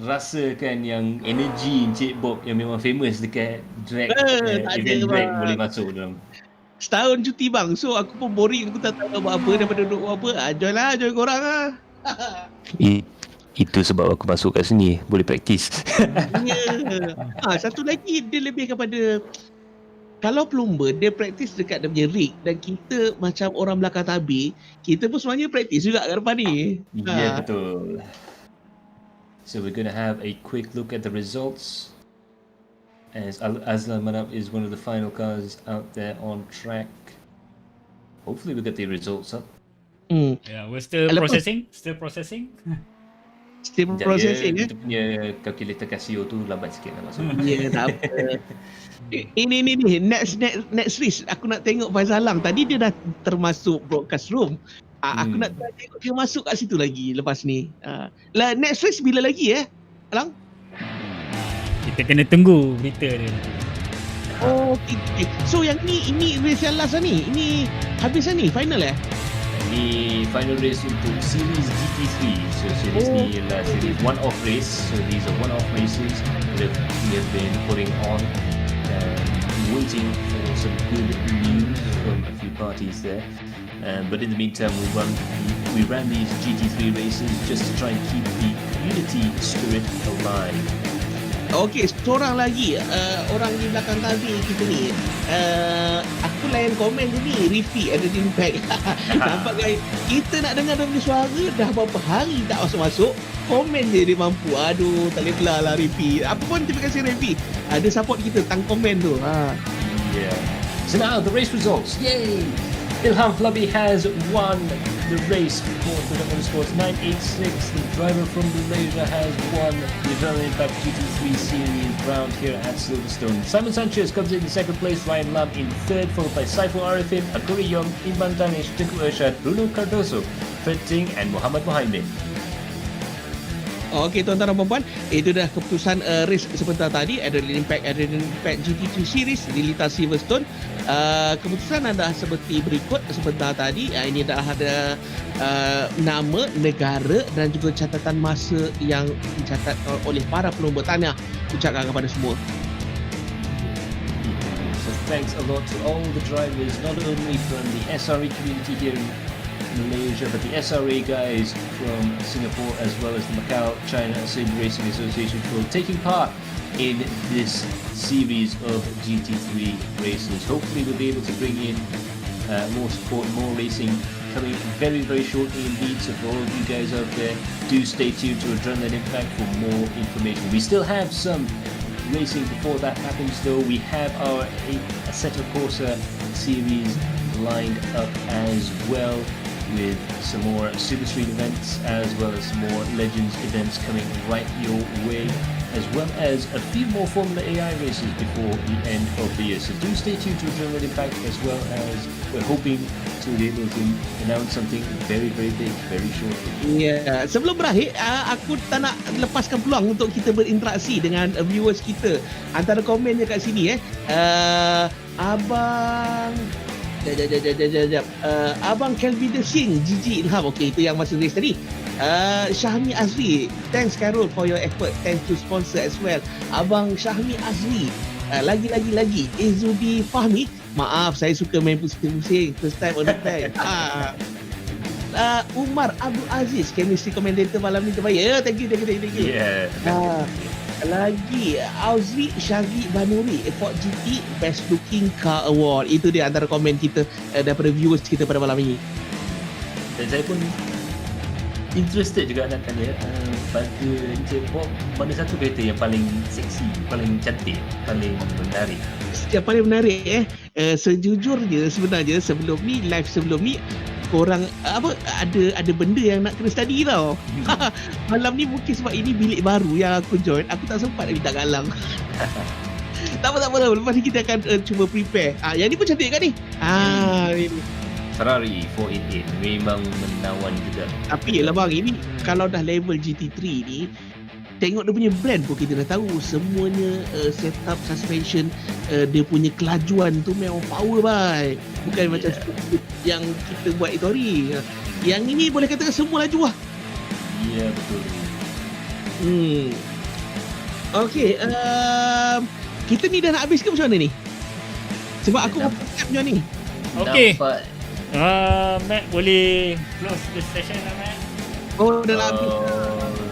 rasakan yang energi Encik Bob yang memang famous dekat drag, Tak ada event drag bang. boleh masuk dalam. Setahun cuti bang. So aku pun boring, aku tak tahu nak buat apa daripada duduk buat apa. Join korang lah. Itu sebab aku masuk kat sini, boleh praktis. Ya. Satu lagi dia lebih kepada, kalau plumber dia praktis dekat dia punya rig, dan kita macam orang belakang tabir, kita pun sebenarnya praktis juga kat depan ni. Ya, betul. So we're going to have a quick look at the results, as Azlan Manap is one of the final cars out there on track. Hopefully we get the results up. Yeah, we're still processing. Still processing. Still processing Kita punya calculator Casio tu lambat sikit nak masuk. Ya, tak apa. Ini next race aku nak tengok Faizal Lang. Tadi dia dah termasuk broadcast room. Aku nak tengok dia masuk kat situ lagi lepas ni. Next race bila lagi Lang? Kita kena tunggu berita dia. Okay. So yang ini race yang last lah ni. Ini habis lah ni, final Ini final race untuk Series GT3. So series ni ialah series one-off race. So these are one-off races that we have been putting on and waiting for some good news from a few parties there. But in the meantime, we ran these GT3 races just to try and keep the community spirit alive. Okay, seorang lagi orang di belakang tabir kita ni, aku layan komen tu ni, Rifi ada di Impact. Nampak guys, kita nak dengar dia punya suara dah berapa hari tak masuk-masuk, komen dia mampu. Aduh, tak boleh belah lah Rifi. Apa pun terima kasih Rifi, ada support kita tang komen tu. Yeah. So now the race results. Yay! Ilham Flabi has won the race for the Motorsports 986. The driver from Malaysia has won the Adrenaline Impact GT3 Series round here at Silverstone. Simon Sanchez comes in second place, Ryan Lam in third, followed by Saiful Arifin, Akuri Yong, Imran Danish, Teguh Irsyad, Bruno Cardoso, Fred Singh and Muhammad Mohaimin. Okey tuan-tuan dan puan-puan, itu dah keputusan race sebentar tadi, Adrenaline Impact GT3 Series di lintas Silverstone. Keputusan adalah seperti berikut sebentar tadi. Ini adalah ada nama, negara dan juga catatan masa yang dicatat oleh para pelumba tanah. Ucapkan kepada semua. So thanks a lot to all the drivers, not only from the SRE community here in Malaysia, but the SRA guys from Singapore as well as the Macau China Sim Racing Association for taking part in this series of GT3 races. Hopefully we'll be able to bring in more support, more racing coming very, very shortly indeed. So for all of you guys out there, do stay tuned to Adrenaline Impact for more information. We still have some racing before that happens though. We have our Assetto Corsa series lined up as well, with some more Super Street events as well as some more Legends events coming right your way, as well as a few more Formula AI races before the end of the year. So do stay tuned to Adrenaline Impact, as well as we're hoping to be able to announce something very, very big very shortly. Ya, sebelum berakhir, aku tak nak lepaskan peluang untuk kita berinteraksi dengan viewers kita. Antara komen dekat sini Abang Abang Kelvin The Sing, Gigi Ilham. Okey, itu yang masa race tadi. Syahmi Azri, thanks Carol for your effort. Thanks to sponsor as well, Abang Syahmi Azri. Lagi Izudi Fahmi, maaf saya suka main pusing-pusing, first time on the track. Umar Abdul Aziz, chemistry commentator malam ni terbaik. Thank you. Yeah. Lagi Auzri Syazri Banuri, Ford GT Best Looking Car Award. Itu dia antara komen kita daripada viewers kita pada malam ini. Dan saya pun interested juga nak tanya pada Encik Bob, mana satu kereta yang paling seksi, paling cantik, paling menarik? Yang paling menarik sejujurnya sebenarnya sebelum ni, live sebelum ni, korang ada benda yang nak kena study tau. Malam ni mungkin sebab ini bilik baru yang aku join, aku tak sempat nak minta galang. Tak apa. Lepas ni kita akan cuba prepare. Yang ni pun cantik kan ni? Ini Ferrari 488 memang menawan juga. Tapi yelah bang, ini kalau dah level GT3 ni, tengok dia punya brand pun kita dah tahu semuanya, setup, suspension, dia punya kelajuan tu memang power bye. Bukan macam yang kita buat itu hari. Yang ini boleh katakan semua laju lah. Ya, betul. Okey, kita ni dah nak habis ke macam mana ni? Sebab aku Dah. macam ni. Okey. Nampak. Mac boleh close the session lah, Mac. Oh, dah nak habis.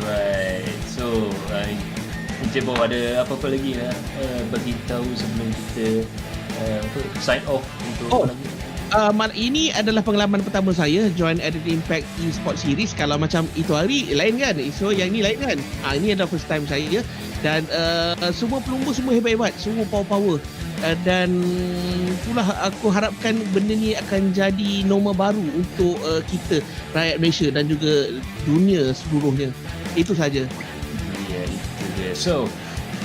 Alright. So, Encik Bob ada apa-apa lagi nak bagi tahu sebelum kita sign off untuk Oh. malam ni? Ini adalah pengalaman pertama saya join at the Impact Sport Series. Kalau macam itu hari lain kan, so yang ni lain kan. Ini adalah first time saya dan semua pelumba semua hebat-hebat, semua power-power. Dan itulah aku harapkan benda ni akan jadi norma baru untuk kita rakyat Malaysia dan juga dunia seluruhnya. Itu saja. Yeah, itu dia. So,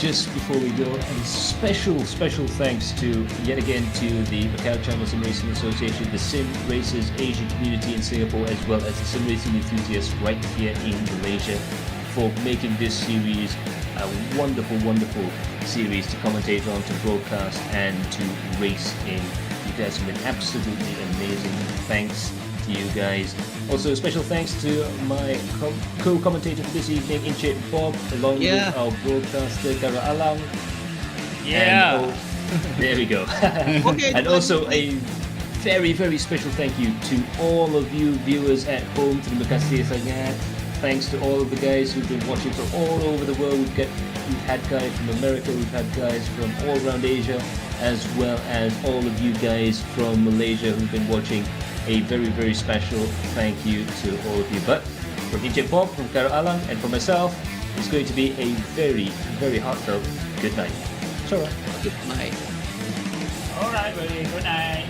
just before we go, and special thanks to yet again to the Macau China Sim Racing Association, the Sim Racers Asia community in Singapore, as well as the sim racing enthusiasts right here in Malaysia, for making this series a wonderful series to commentate on, to broadcast, and to race in. You guys have been absolutely amazing. Thanks to you guys. Also, special thanks to my co-commentator for this evening, Encik Bob, along with our broadcaster, Kara Alang. Yeah. There we go. Okay. And also a very special thank you to all of you viewers at home. Terima kasih sangat. Thanks to all of the guys who've been watching from all over the world. We've had guys from America, we've had guys from all around Asia, as well as all of you guys from Malaysia who've been watching. A very special thank you to all of you. But from Encik Bob, from Kara Alang, and from myself, it's going to be a very heartfelt good night. Sure. Good night. Alright, buddy. Good night.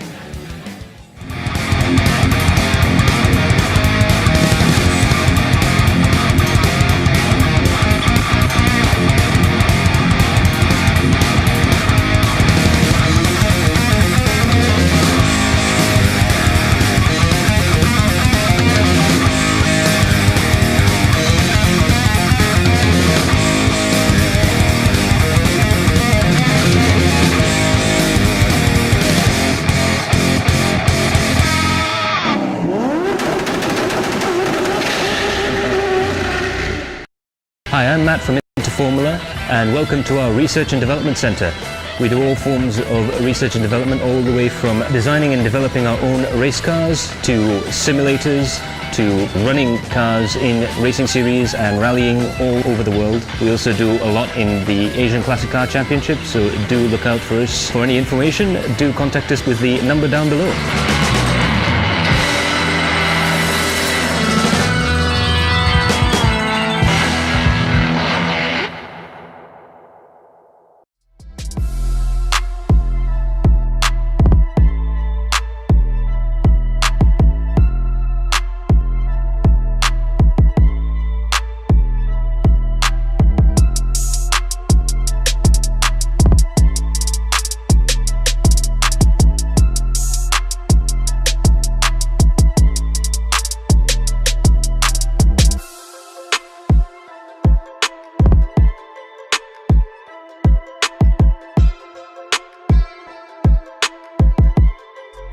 Hi, I'm Matt from Into Formula, and welcome to our Research and Development Centre. We do all forms of research and development, all the way from designing and developing our own race cars, to simulators, to running cars in racing series and rallying all over the world. We also do a lot in the Asian Classic Car Championship, so do look out for us. For any information, do contact us with the number down below.